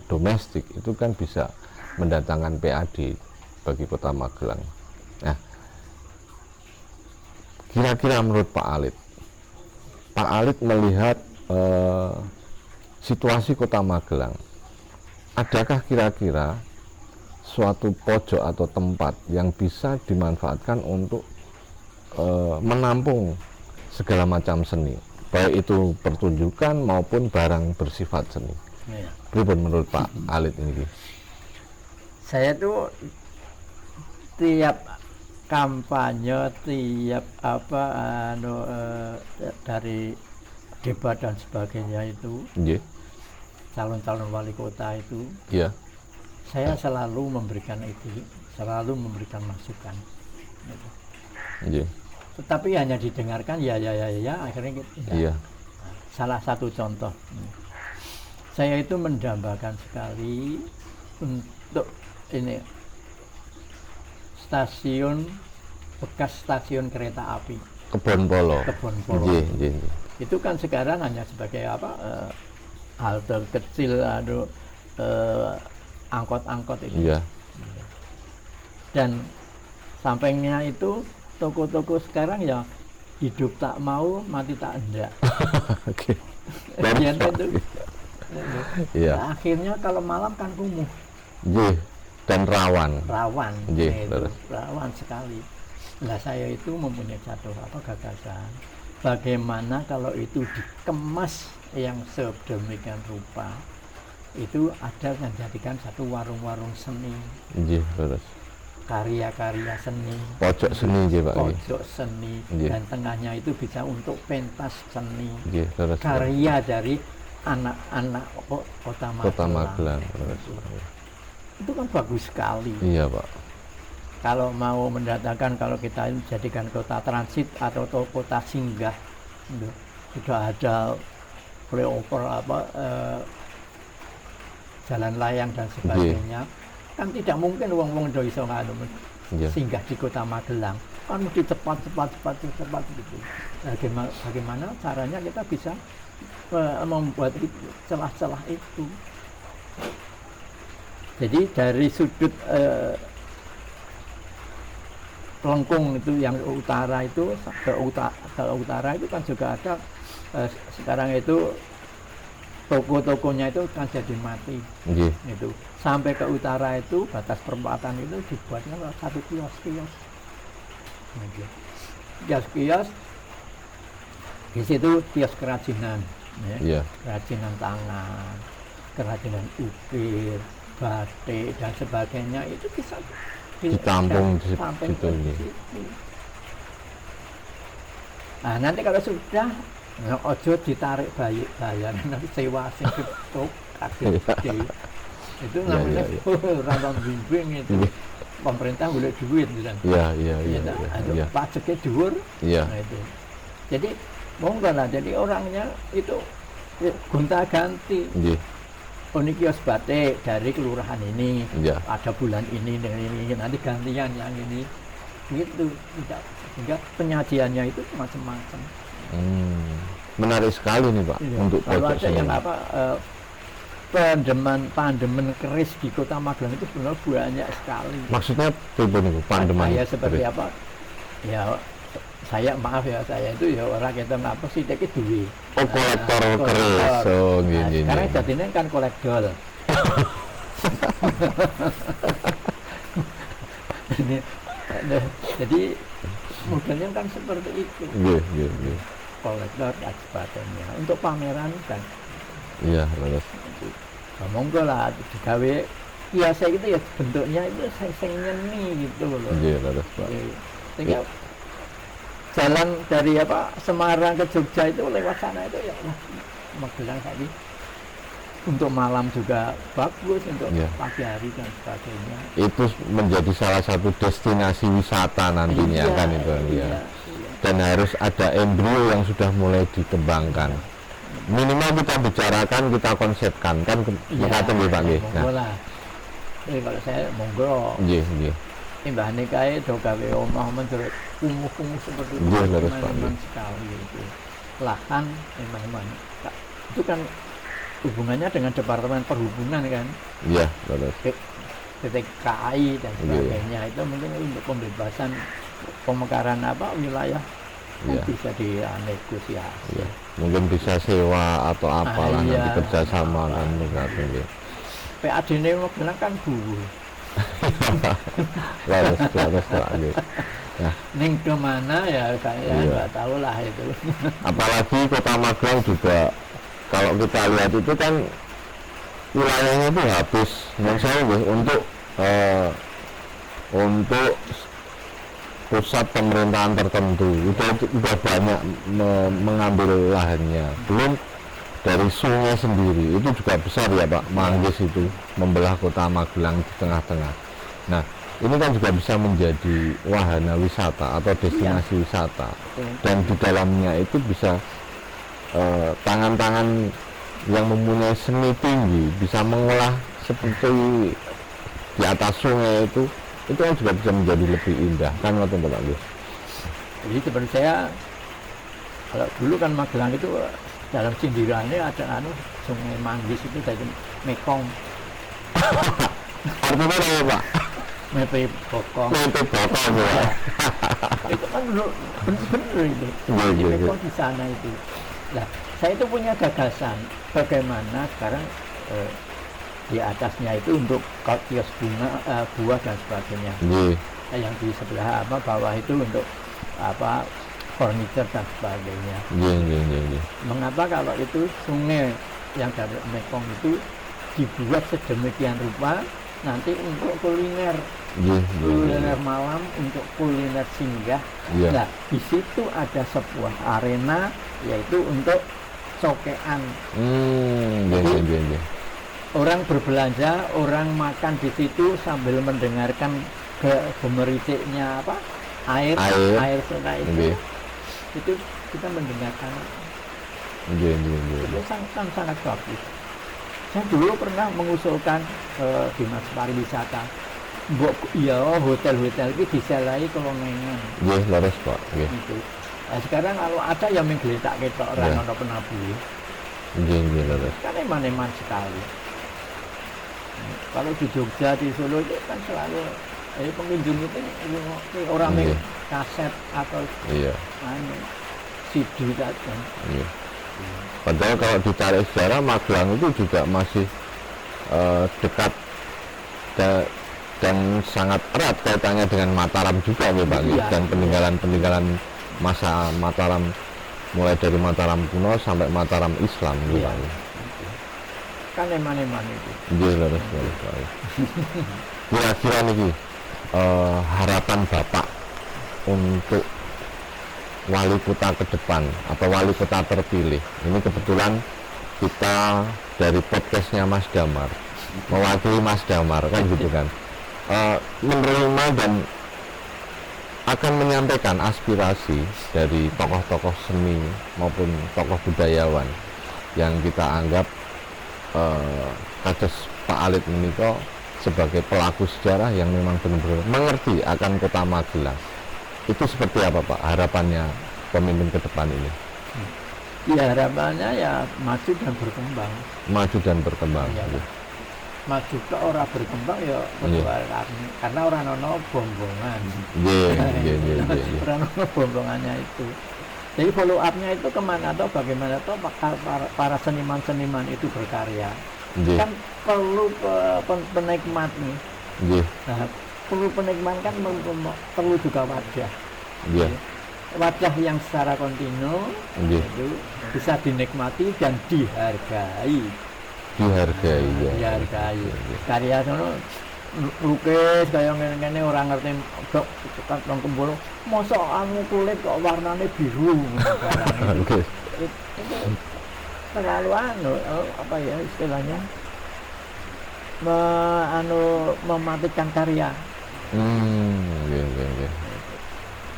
domestik itu kan bisa mendatangkan PAD bagi Kota Magelang. Nah, kira-kira menurut Pak Alit melihat situasi Kota Magelang, adakah kira-kira suatu pojok atau tempat yang bisa dimanfaatkan untuk menampung segala macam seni, baik itu pertunjukan maupun barang bersifat seni? Pripun menurut Pak Alit ini? Saya tuh tiap kampanye, tiap dari debat dan sebagainya itu, calon-calon wali kota itu, saya selalu memberikan itu, selalu memberikan masukan. Tetapi hanya didengarkan ya akhirnya gitu. salah satu contoh. Saya itu mendambakan sekali untuk ini bekas stasiun kereta api Kebon Polo. Kebonpolo. Itu kan sekarang hanya sebagai halte kecil, angkot-angkot itu. Iya. Dan sampingnya itu toko-toko sekarang ya hidup tak mau, mati tak enggak. Oke. Bagian itu. Iya. Nah, akhirnya kalau malam kan kumuh, Dan rawan. rawan, Iya, itu, terus. rawan sekali. Nah, saya itu mempunyai satu gagasan. Bagaimana kalau itu dikemas yang sedemikian rupa, itu ada yang jadikan satu warung-warung seni, Terus. karya-karya seni, Pojok seni Pak. pojok seni, Iya. dan tengahnya itu bisa untuk pentas seni, Terus. karya dari anak-anak kota Magelang. Terus. Itu kan bagus sekali. Iya Pak. Kalau mau mendatangkan, kalau kita jadikan kota transit atau kota singgah, sudah ada flyover jalan layang dan sebagainya, kan tidak mungkin wong-wong do iso singgah di kota Magelang, kan mesti cepat gitu. Bagaimana caranya kita bisa membuat celah-celah itu? Jadi dari sudut Lengkung itu yang utara itu ke utara itu kan juga ada sekarang itu toko-tokonya itu kan jadi mati. Itu sampai ke utara itu batas perempatan itu dibuatnya satu kios-kios. Kios-kios di situ kios kerajinan, kerajinan tangan, kerajinan ukir, batik dan sebagainya itu bisa ditampung di situ. Nah, nanti kalau sudah ojo ditarik bayar nanti sewa sing ketuk gede. Itu namanya rantau bimbing itu. Pemerintah boleh duit gitu kan. Iya. Pajaknya dhuwur. Nah itu. Jadi monggo lah, jadi orangnya itu gonta-ganti. Oh, ini kios batik dari kelurahan ini, ada bulan ini dengan ini, nanti gantian yang ini, gitu. Tidak, sehingga penyajiannya itu macam-macam. Menarik sekali nih Pak, untuk kalau ada yang pandemen keris di kota Magelang itu sebenarnya banyak sekali. Maksudnya pandemen ya seperti keris. Apa? Ya saya maaf ya, saya itu ya orang kita apa sih tapi duwe. Kolektor keris. Gini. Sekarang jadinya kan kolektor. Jadi modelnya kan seperti itu. Kolektor dan sebagainya. Untuk pameran kan. Iya, terus. Monggo lah digawe biasa gitu ya, bentuknya itu sing nyeni gitu loh. Terus Pak. Sehingga jalan dari Semarang ke Jogja itu lewat sana itu ya Magelang tadi untuk malam juga bagus, untuk pagi hari dan sebagainya. Itu menjadi salah satu destinasi wisata nantinya kan itu ya. Dan harus ada embrio yang sudah mulai dikembangkan. Minimal kita bicarakan, kita konsepkan kan mengatakan Pak nggih. Nah. Kalau saya monggo. Nggih. Mbahane kae do gawe omah menurut kumuh-kumuh seperti itu. Memang sekali itu. Lahan memang itu kan hubungannya dengan Departemen Perhubungan kan. Iya, betul. PTKI dan sebagainya itu mungkin untuk pembebasan pemekaran wilayah bisa dinegosiasi. Mungkin bisa sewa atau apalah nanti kerjasama kan mungkin. PAD ini Magelang kan guru. Lalu lagi. Nah, Ning kemana ya saya nggak tahu lah itu. Apalagi Kota Magelang juga kalau kita lihat itu kan wilayahnya itu habis, menurut saya untuk pusat pemerintahan tertentu udah banyak mengambil lahannya. Belum dari sungai sendiri itu juga besar ya Pak, Manggis itu membelah Kota Magelang di tengah-tengah. Nah, ini kan juga bisa menjadi wahana wisata atau destinasi wisata, dan di dalamnya itu bisa tangan-tangan yang mempunyai seni tinggi bisa mengolah seperti di atas sungai itu kan juga bisa menjadi lebih indah kan ngoten Pak Gus. Jadi seperti saya, kalau dulu kan Magelang itu dalam sindirannya ada Sungai Manggis itu dari Mekong. Artinya apa Pak? Mepe Bokong. Mepe Bokong ya. Itu kan bener itu. Di Mekong di sana itu. Nah, saya itu punya gagasan bagaimana sekarang di atasnya itu untuk kios bunga, buah dan sebagainya. Yang di sebelah bawah itu untuk furniture dan sebagainya. Mengapa kalau itu sungai yang dari Mekong itu dibuat sedemikian rupa nanti untuk kuliner, kuliner malam, untuk kuliner singgah. Nah, di situ ada sebuah arena yaitu untuk cokean. Orang berbelanja, orang makan di situ sambil mendengarkan gemericiknya air sungai itu. Itu kita mendengarkan. Itu sangat bagus. Saya dulu pernah mengusulkan dinas pariwisata, hotel-hotel itu diselai kelongengan. Leres Pak. Gitu. Nah, sekarang kalau ada yang menggeletak ketok orang ono penabui. Leres. Kan eman-eman sekali. Kalau di Jogja, di Solo itu kan selalu pengunjung itu orang kaset atau CD saja. Padahal kalau dicari sejarah Magelang itu juga masih dekat dan sangat erat kaitannya dengan Mataram juga ya Pak. Dan peninggalan masa Mataram mulai dari Mataram kuno sampai Mataram Islam gitu Pak. Kan eman-eman itu. Leres. Kira-kira niki harapan Bapak untuk wali kota ke depan atau wali kota terpilih. Ini kebetulan kita dari podcastnya Mas Damar mewakili Mas Damar kan gitu kan, menerima dan akan menyampaikan aspirasi dari tokoh-tokoh seni maupun tokoh budayawan yang kita anggap kados Pak Alit menika sebagai pelaku sejarah yang memang benar-benar mengerti akan kota Magelang. Itu seperti apa Pak harapannya pemimpin ke depan ini? Ya harapannya ya maju dan berkembang. Maju dan berkembang. Ya. Maju ke orang berkembang ya karena orang ono bombongan. Orang ono bombongannya itu. Jadi follow up-nya itu kemana atau bagaimana atau para seniman-seniman itu berkarya. Kan perlu penikmat nih. Nah, perlu penikmat kan perlu juga wajah. Wajah yang secara kontinu itu bisa dinikmati dan dihargai. Dihargai. Karya sono lukis kaya ngene-ngene ora ngerti kok nang kembul mosok kulit kok warnane biru barang itu terlalu istilahnya mematikan karya.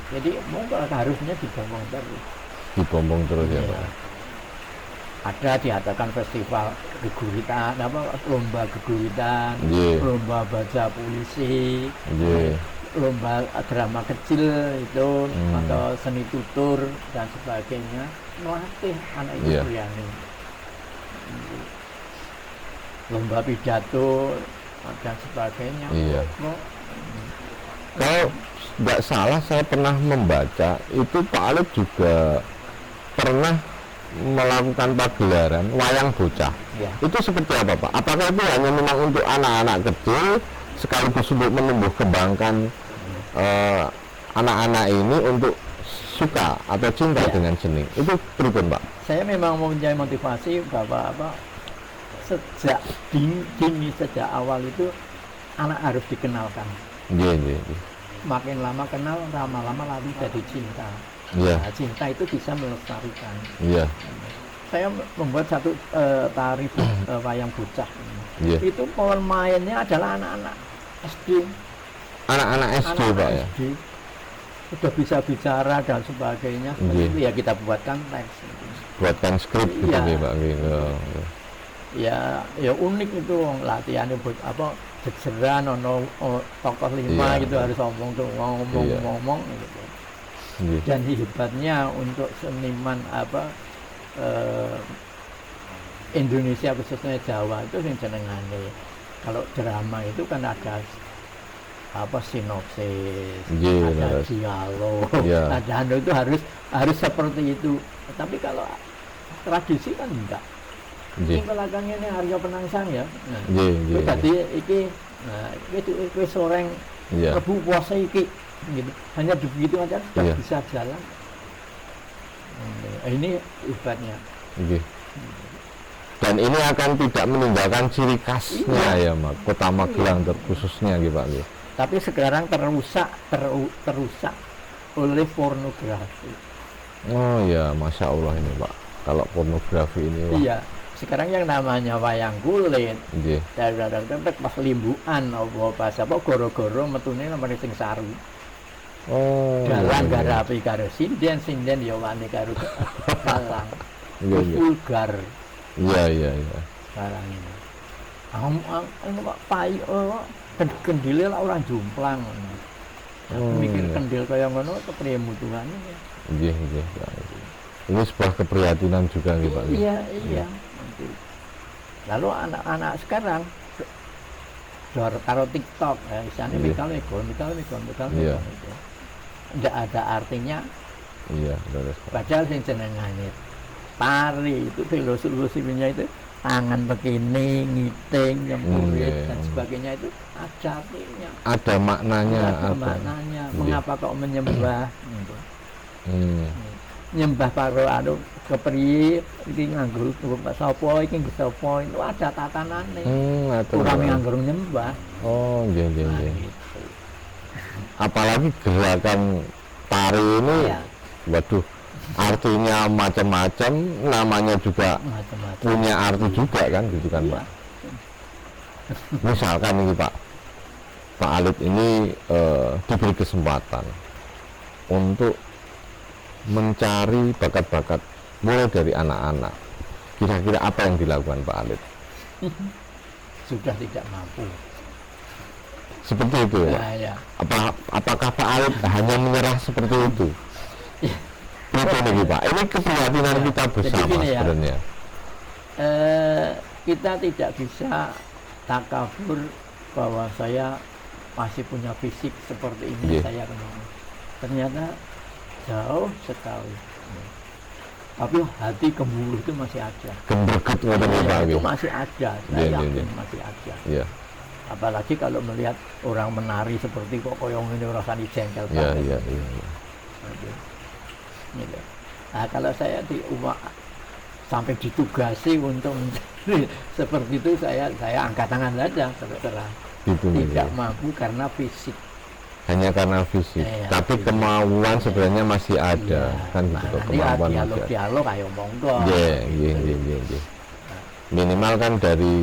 Jadi mungkin harusnya dibombong terus ya Pak. Ada diadakan festival geguritan, lomba geguritan, lomba baca puisi, lomba drama kecil itu atau seni tutur dan sebagainya, melatih anak itu berani. Lomba pidato dan sebagainya. Kalau nggak salah saya pernah membaca itu Pak Alit juga pernah melakukan pagelaran wayang bocah. Itu seperti apa Pak? Apakah itu hanya memang untuk anak-anak kecil sekaligus untuk menumbuh kembangkan anak-anak ini untuk suka atau cinta dengan seni? Itu pripun Pak? Saya memang mempunyai motivasi bahwa sejak dini sejak awal itu anak harus dikenalkan. Makin lama kenal, lama-lama lalu jadi cinta. Nah, cinta itu bisa melestarikan. Saya membuat satu tari wayang bocah. Itu pemainnya adalah anak-anak SD. Anak-anak SD Pak ya. Sudah bisa bicara dan sebagainya. Itu ya kita buatkan teks. buatkan skrip gitu Iya. nggih Pak nggih. Ya unik itu latihannya buat apa jejeran ono tokoh 5 Iya. gitu harus ngomong tuh Iya. ngomong gitu. Nggih. Dan hebatnya untuk seniman apa Indonesia khususnya Jawa itu yang jenengane kalau drama itu kan ada apa sinopsis, Nggih, ada leres. dialog, Iya. ada anu itu harus seperti itu. Tapi kalau tradisi kan enggak. Nggih. Ini belakangnya ini Arya Penangsang ya. Nah, Nggih, itu nggih. tadi iki nah iki soreng Iya. Rebu puasa iki gitu. Hanya begitu aja sudah Iya. bisa jalan. Ini hebatnya. Nggih. Dan ini akan tidak meninggalkan ciri khasnya ya, Mak. Kota Magelang terkhususnya nggih Pak nggih. Tapi sekarang terusak oleh pornografi. Oh ya, Masya Allah ini Pak. Kalau pornografi ini wah. Iya, sekarang yang namanya wayang kulit, Nggih. dadang pas limbuan apa goro-goro metune namanya sing saru. Oh. Dalang iya, iya. garapi karo sinden ya wani karo dalang. Iya, Terus iya. vulgar Iya, iya, iya. sekarang ini. Anu kok pai kendile lah orang jomplang. Oh, Mikir iya. kendil kaya ngono kepriye mutuhane. Nggih, nggih. Pak. Ini sebuah keprihatinan juga nggih Pak. nggih. Iya. Lalu anak-anak sekarang dor karo TikTok, ya, misalnya Iya. mikal. Iya. Tidak ada artinya, Iya, leres Pak. padahal yang jenengane tari itu filosofinya itu tangan begini, ngiting, nyemburit Iya. dan sebagainya itu ada artinya. Ada maknanya, Ada ada. maknanya. Iya. Mengapa kok menyembah? Gitu. Hmm. Nyembah karo anu kepriye iki nganggo sapa iki nggo sapa itu ada tatanane. Atur, Kurang Pak. nganggo nyembah. Oh, nggih, nggih, Nah, nggih. gitu. Apalagi gerakan tari ini, Iya. waduh, artinya macam-macam, namanya juga Macam-macam. punya arti juga kan, gitu kan Iya. Pak. Misalkan ini Pak Alit ini diberi kesempatan untuk mencari bakat-bakat mulai dari anak-anak. Kira-kira apa yang dilakukan Pak Alit? Sudah tidak mampu. Seperti itu ya? Nah, ya. Apakah Pak Alit hanya menyerah seperti itu? Itu nih Pak, ini keprihatinan Ya, kita jadi bersama gini ya. sebenarnya. Kita tidak bisa takabur bahwa saya masih punya fisik seperti ini. Iya. Saya kenal. Ternyata jauh sekali. Tapi hati gemuruh itu masih ada. Gemberget ngoten Iya, Pak. itu nggih. masih ada. Saya Iya, iya, yakin iya. masih ada. Iya, Apalagi kalau melihat orang menari seperti kok koyong ini rasanya jengkel iya, banget. iya, iya. iya. Gitu. Nah, kalau saya di umat sampai ditugasi untuk mencari seperti itu, saya angkat tangan saja terus terang. Gitu nih. Tidak mampu karena fisik. Hanya karena fisik, Iya, tapi fisik. kemauan sebenarnya masih ada, kan gitu Nah, nanti kemampuan masih ada. dialog ayo monggo. Iya, iya, iya, iya, iya. Minimal kan dari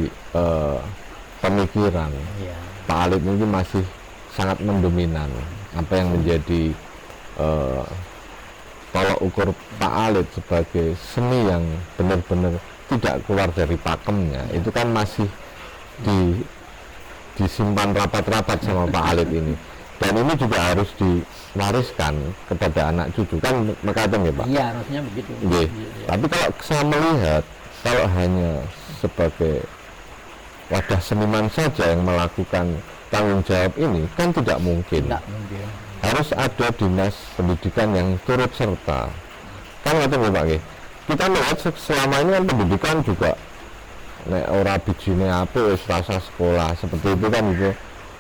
pemikiran Iya. Pak Alit ini masih sangat mendominan apa yang menjadi tolak ukur Pak Alit sebagai seni yang benar-benar tidak keluar dari pakemnya, itu kan masih disimpan rapat-rapat sama Pak Alit ini, dan ini juga harus diwariskan kepada anak cucu kan, makanya ya Pak. Iya, harusnya begitu. Nggih. Iya. Tapi kalau saya melihat, kalau hanya sebagai wadah seniman saja yang melakukan tanggung jawab ini, kan tidak mungkin. Tidak mungkin. Harus ada dinas pendidikan yang turut serta. Kan ngerti nggih Pak nggih? Kita melihat selama ini kan pendidikan juga nek ora bijine apik wis rasa sekolah, seperti itu kan itu.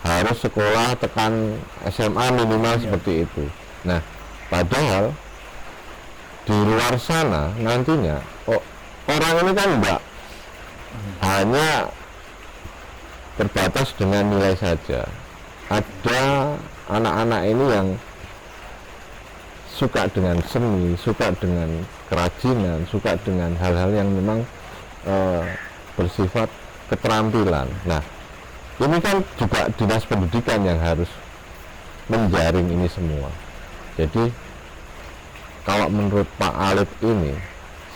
Harus sekolah tekan SMA minimal seperti itu. Nah, padahal di luar sana nantinya orang ini kan enggak hanya terbatas dengan nilai saja. Ada anak-anak ini yang suka dengan seni, suka dengan kerajinan, suka dengan hal-hal yang memang bersifat keterampilan. Nah, ini kan juga dinas pendidikan yang harus menjaring ini semua. Jadi kalau menurut Pak Alit ini,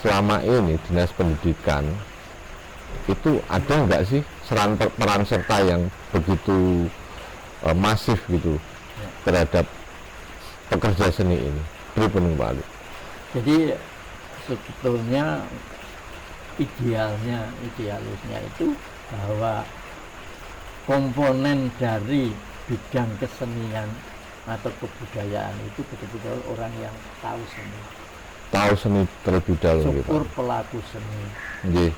selama ini Dinas Pendidikan itu ada nggak sih peran serta yang begitu masif gitu terhadap pekerja seni ini? Pripun Pak Ali? Jadi sebetulnya idealisnya itu bahwa komponen dari bidang kesenian atau kebudayaan itu betul-betul orang yang tahu seni. Tahu seni terlebih dahulu gitu. Syukur pelaku seni. Nggih.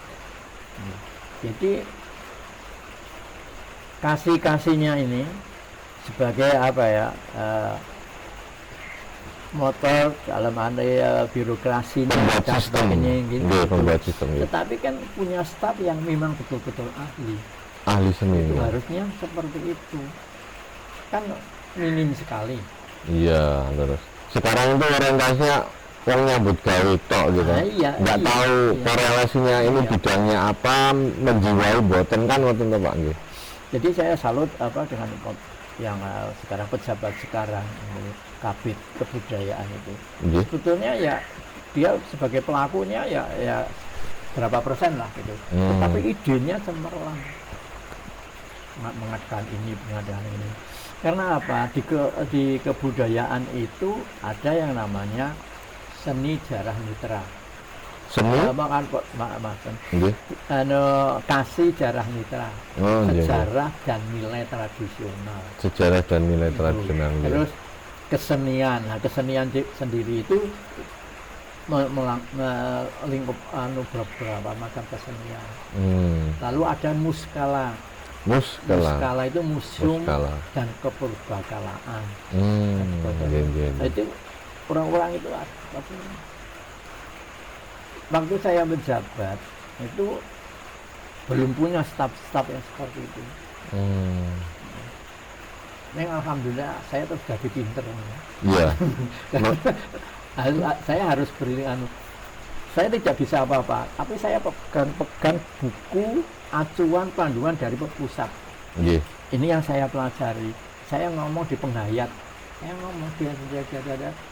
Jadi kasihnya ini sebagai apa ya, motor dalam birokrasinya dan sebagainya gitu. Pembuat sistem gitu. Tetapi kan punya staf yang memang betul-betul Ahli seni. Itu harusnya seperti itu. Kan minim sekali. Iya, terus. Sekarang itu orientasinya yang nyambut gawe tok gitu. Nggak tahu korelasinya ini bidangnya apa, menjiwai boten kan waktu itu Pak nggih. Jadi saya salut dengan yang sekarang pejabat sekarang ini, Kabid Kebudayaan itu. Sebetulnya ya dia sebagai pelakunya ya berapa persen lah gitu. Tetapi idenya cemerlang. Mengadakan ini. Karena apa? Di kebudayaan itu ada yang namanya seni jarah mitra. Seni? Kasih jarah mitra. Sejarah dan nilai tradisional. Sejarah dan nilai tradisional. Terus kesenian. Nah, kesenian sendiri itu melingkup beberapa macam kesenian. Lalu ada muskala. Muskala itu museum dan kepurbakalaan. Nah, itu orang-orang itu waktu saya menjabat itu belum punya staf-staf yang seperti itu. Alhamdulillah saya terus jadi pinter. Iya. Saya harus beri saya tidak bisa apa-apa, tapi saya pegang buku acuan panduan dari pusat. Ini yang saya pelajari. Saya ngomong di penghayat. Saya ngomong dia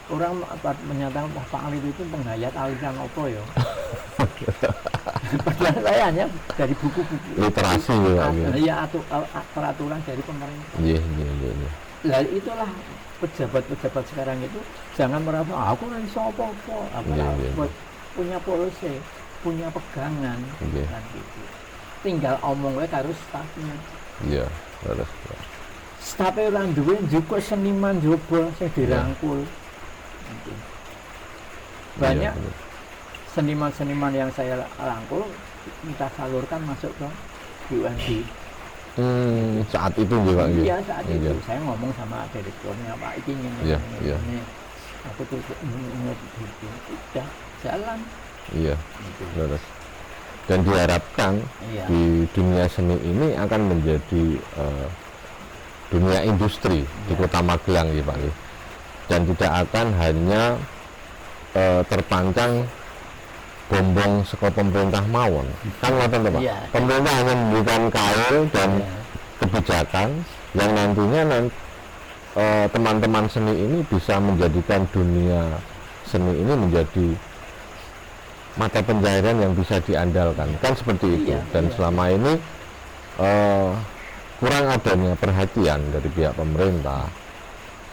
orang menyatakan Pak Ali itu penghayat aliran apa ya? Padahal saya hanya dari buku-buku literasi ya, peraturan dari pemerintah. Lah itulah pejabat-pejabat sekarang itu jangan merasa aku nggak bisa apa-apa. Punya polisi, punya pegangan, kan gitu. Tinggal omongnya harus stafnya. Iya, harus. Stafnya orang duwe juga seniman juga saya dirangkul. Gitu. Banyak seniman-seniman yang saya rangkul minta salurkan masuk ke BUMD. Saat itu juga Pak. Iya, saat itu saya ngomong sama direkturnya Pak ini. Aku tuh udah jalan. Iya, terus. Dan diharapkan di dunia seni ini akan menjadi dunia industri di Kota Magelang ya Pak. Dan tidak akan hanya terpancang bombong sekolah pemerintah mawon. Kan ngoten Pak. Pemerintah hanya memberikan kail dan kebijakan yang nantinya teman-teman seni ini bisa menjadikan dunia seni ini menjadi mata pencaharian yang bisa diandalkan, kan seperti itu. Dan selama ini kurang adanya perhatian dari pihak pemerintah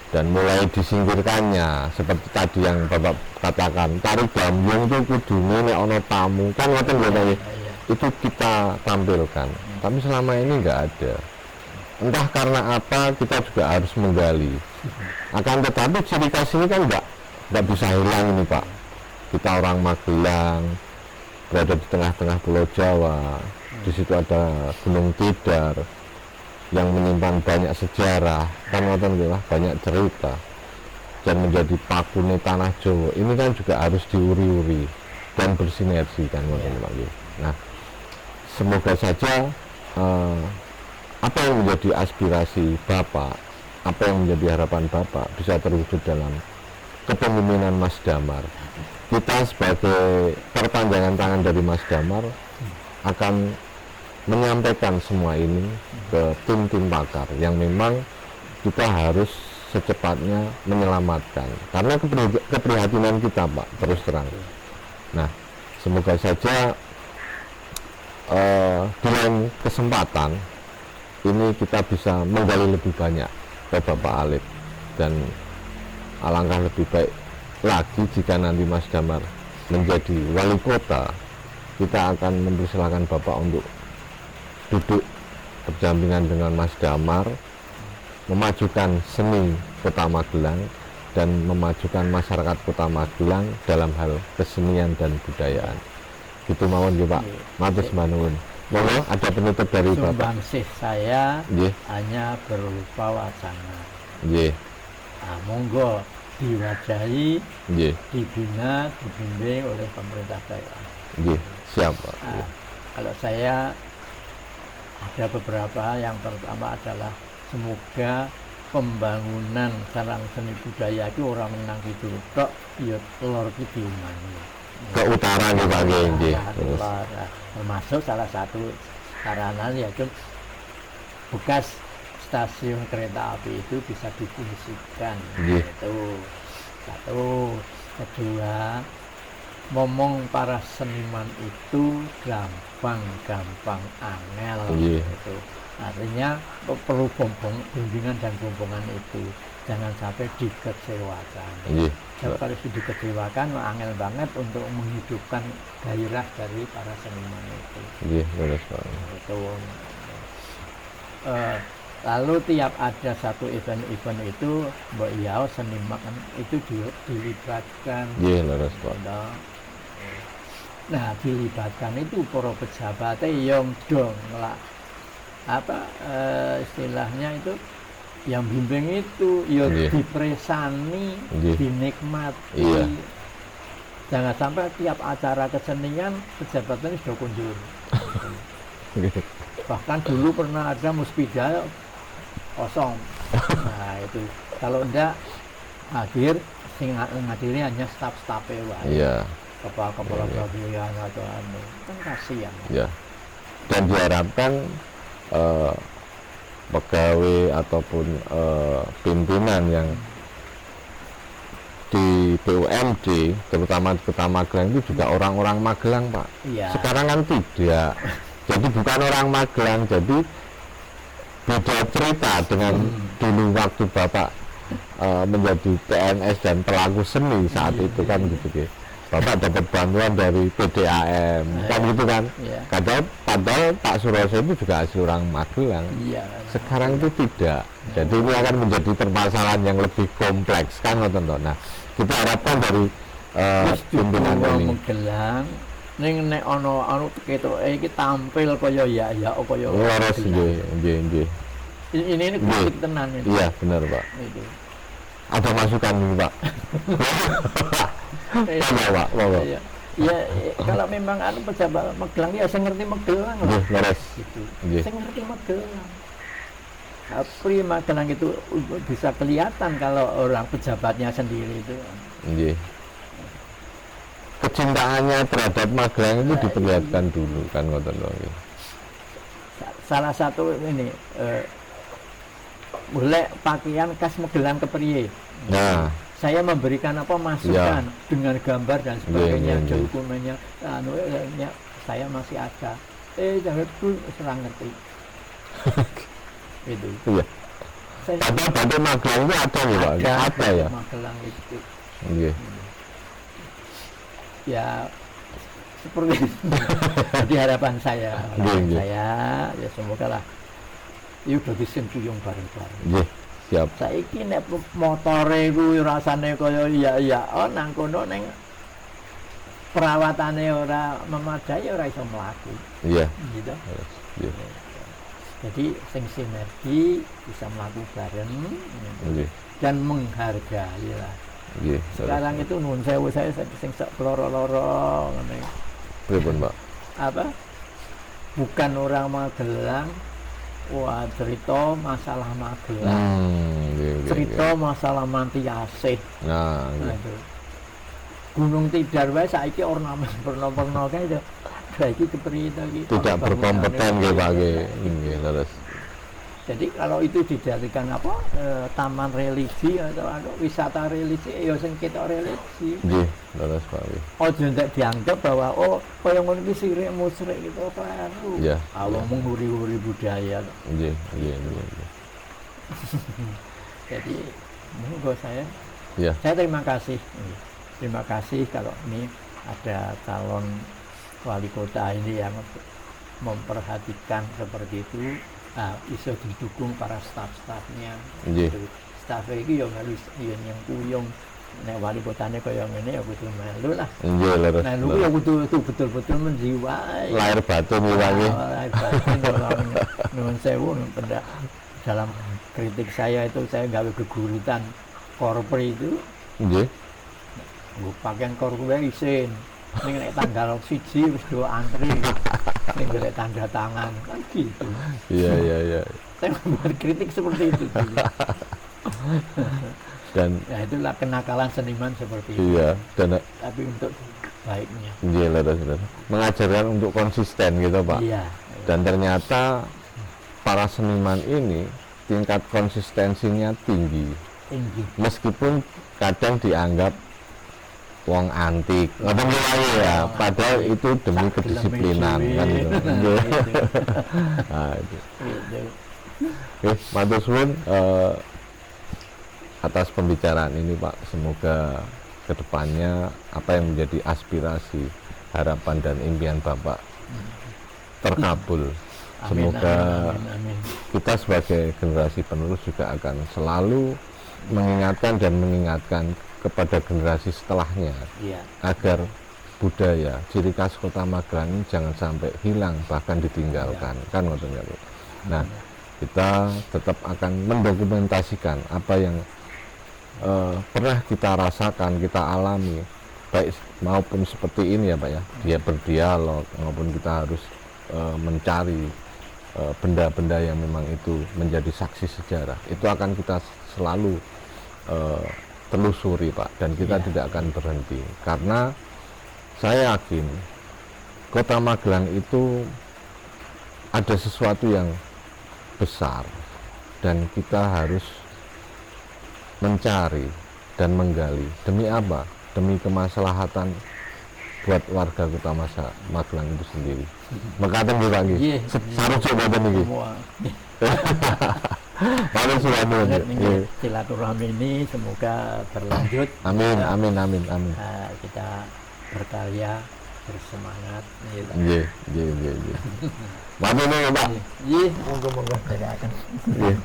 dan mulai disingkirkannya seperti tadi yang Bapak katakan, tari gambung itu kudune nek ana tamu kan ngoten lho itu kita tampilkan, tapi selama ini nggak ada. Entah karena apa kita juga harus menggali. Akan tetapi ciri khas ini kan nggak bisa hilang ini Pak. Kita orang Magelang, berada di tengah-tengah Pulau Jawa. Di situ ada Gunung Tidar yang menyimpan banyak sejarah, kan banyak cerita, dan menjadi pakune tanah Jawa. Ini kan juga harus diuri-uri dan bersinergi kan Nah, semoga saja apa yang menjadi aspirasi Bapak, apa yang menjadi harapan Bapak bisa terwujud dalam kepemimpinan Mas Damar. Kita sebagai perpanjangan tangan dari Mas Damar akan menyampaikan semua ini ke tim-tim pakar yang memang kita harus secepatnya menyelamatkan, karena keprihatinan kita Pak terus terang. Nah, semoga saja di lain kesempatan ini kita bisa menggali lebih banyak ke Bapak Alif, dan alangkah lebih baik lagi jika nanti Mas Damar menjadi wali kota, kita akan mempersilahkan Bapak untuk duduk berdampingan dengan Mas Damar, memajukan seni Kota Magelang dan memajukan masyarakat Kota Magelang dalam hal kesenian dan budayaan. Gitu mawon nggih Pak. Matur nuwun. Monggo ada penutup dari Bapak. Sumbangsih saya Nggih. hanya berupa wacana. Nggih. Nah, monggo diwadahi, Nggih. dibina, dibimbing oleh pemerintah daerah. Nggih. Siap Pak. Nah, kalau saya ada beberapa, yang pertama adalah semoga pembangunan sarang seni budaya itu orang menang gitu tok ya lor ki diumani. Ke utara nih Pak nggih. Terus. Nah, termasuk salah satu sarana yaitu bekas stasiun kereta api itu bisa difungsikan. Nggih. Itu satu. Kedua, ngomong para seniman itu gampang angel. Nggih. Itu artinya perlu bimbingan dan bombongan itu jangan sampai dikecewakan. Nggih. Kalau sudah dikecewakan angel banget untuk menghidupkan gairah dari para seniman itu. Nggih, terus Pak. Itu lalu tiap ada satu event-event itu mbak Yao seniman itu dilibatkan. Nggih, terus Pak. Nah, dilibatkan itu para pejabatnya yang dong lah apa istilahnya itu yang bimbing itu ya Nggih. dipresani, Nggih. dinikmati. Iya. Jangan sampai tiap acara kesenian pejabatnya sudah kunjung. Nggih. Bahkan dulu pernah ada muspida kosong. Nah itu kalau enggak hadir, sing ngadiri hanya staf-stafnya wae. Iya. Kepala Iya. bagian atau anu kan kasihan. Ya, dan diharapkan pegawai ataupun pimpinan yang di BUMD, terutama di Kota Magelang itu juga orang-orang Magelang Pak. Iya. Sekarang kan tidak, jadi bukan orang Magelang, jadi beda cerita dengan dulu waktu Bapak menjadi PNS dan pelaku seni saat itu kan gitu. Bapak dapat bantuan dari PDAM, kan gitu kan. Iya. Padahal Pak Suroso itu juga asli orang Magelang. Iya. Sekarang itu tidak. Jadi ini akan menjadi permasalahan yang lebih kompleks kan ngoten toh. Nah, kita harapkan dari pimpinan ini. Magelang ning nek ana ketoke iki tampil kaya ya kaya Laras nggih. Ini kritik tenan ini. Iya, benar Pak. Itu. Ada masukan ini Pak. Iya Pak, monggo. Ya, kalau memang anu pejabat Magelang ya saya ngerti Magelang lah. Nggih, leres. Gitu. Nggih. Saya ngerti Magelang. Tapi Magelang itu bisa kelihatan kalau orang pejabatnya sendiri itu. Nggih. Kecintaannya terhadap Magelang itu diperlihatkan dulu kan ngoten lho nggih. Salah satu ini boleh pakaian khas Magelang kepriye. Nah, Saya memberikan apa masukan dengan gambar dan sebagainya, dokumennya, saya masih ada. Jangan pun serang ngerti. Itu. iya. Saya Padahal Batik Magelang itu ada nih Pak. Ada ya. Magelang itu. Nggih. Ya seperti itu. Jadi harapan saya, ya semoga lah. Yuk bagi sempuyung bareng-bareng. Nggih, siap. Saiki nek motore kuwi rasane kaya nang kono ning perawatane ora memadai ora iso mlaku. Iya. Gitu. Iya. Jadi sing sinergi bisa mlaku bareng Nggih. dan menghargai lah. Nggih. Sekarang itu nuwun sewu saya sing sak loro-loro ngene. Pripun, Pak? Apa? Bukan orang Magelang. Wah, cerita masalah Magelang. Cerita masalah Mantiasih. Nah, Aduh. Gunung Tidar wae saiki ornamen perno-perno kae itu. Saiki kepriye to iki? tidak berkompeten nggih Pak nggih. Nggih, leres. Jadi kalau itu dijadikan apa taman religi atau wisata religi, ya sing ketok religi. Nggih, leres Pak. Ojo ndak dianggap bahwa kaya ngono iki sirik musyrik gitu kleru. Iya. Awang menghuri-huri budaya. Nggih. Jadi monggo saya Iya. terima kasih. Terima kasih kalau ini ada calon wali kota ini yang memperhatikan seperti itu. Bisa didukung para staf-stafnya. Nggih. Staf iki ya harus yang kuyung. Nek wali kotane kaya ngene ya kudu melu lah. Nggih, leres. Nah, lu ya kudu betul-betul menjiwai. Lahir batin iki. Lahir batin nuwun sewu pendak dalam kritik saya itu saya gawe geguritan korpri itu. Nggih. Nggo pakaian korpri isin. Ning nek tanggal 1 wis do antri. Ning golek tanda tangan kan gitu. Iya. Saya membuat kritik seperti itu dulu. Dan Ya itulah kenakalan seniman seperti itu. iya, dan Tapi untuk baiknya. nggih, leres. Mengajarkan untuk konsisten gitu, Pak. Iya. Dan ternyata para seniman ini tingkat konsistensinya tinggi. Tinggi. Meskipun kadang dianggap wong antik, ngoten kuwi ya, padahal itu demi kedisiplinan kan gitu. Nggih. Nah, itu. Gitu. Oke, matur suwun atas pembicaraan ini Pak. Semoga kedepannya apa yang menjadi aspirasi, harapan dan impian Bapak terkabul. Amin, Semoga amin. kita sebagai generasi penerus juga akan selalu mengingatkan kepada generasi setelahnya Iya. agar budaya ciri khas Kota Magelang ini jangan sampai hilang bahkan ditinggalkan, kan ngoten ya, Bu. Nah, kita tetap akan mendokumentasikan apa yang pernah kita rasakan, kita alami, baik maupun seperti ini ya Pak ya, dia berdialog maupun kita harus mencari benda-benda yang memang itu menjadi saksi sejarah. Itu akan kita selalu telusuri Pak, dan kita tidak akan berhenti karena saya yakin Kota Magelang itu ada sesuatu yang besar dan kita harus mencari dan menggali. Demi apa? Demi kemaslahatan buat warga Kota Magelang itu sendiri. Mekaten nggih Pak nggih. Sarujuk mboten niki. Matur suwun. Silaturahmi ini semoga berlanjut. Amin. Kita berkarya, bersemangat. Nggih. Matur nuwun Pak. Nggih, monggo-monggo. Saya akan. Nggih.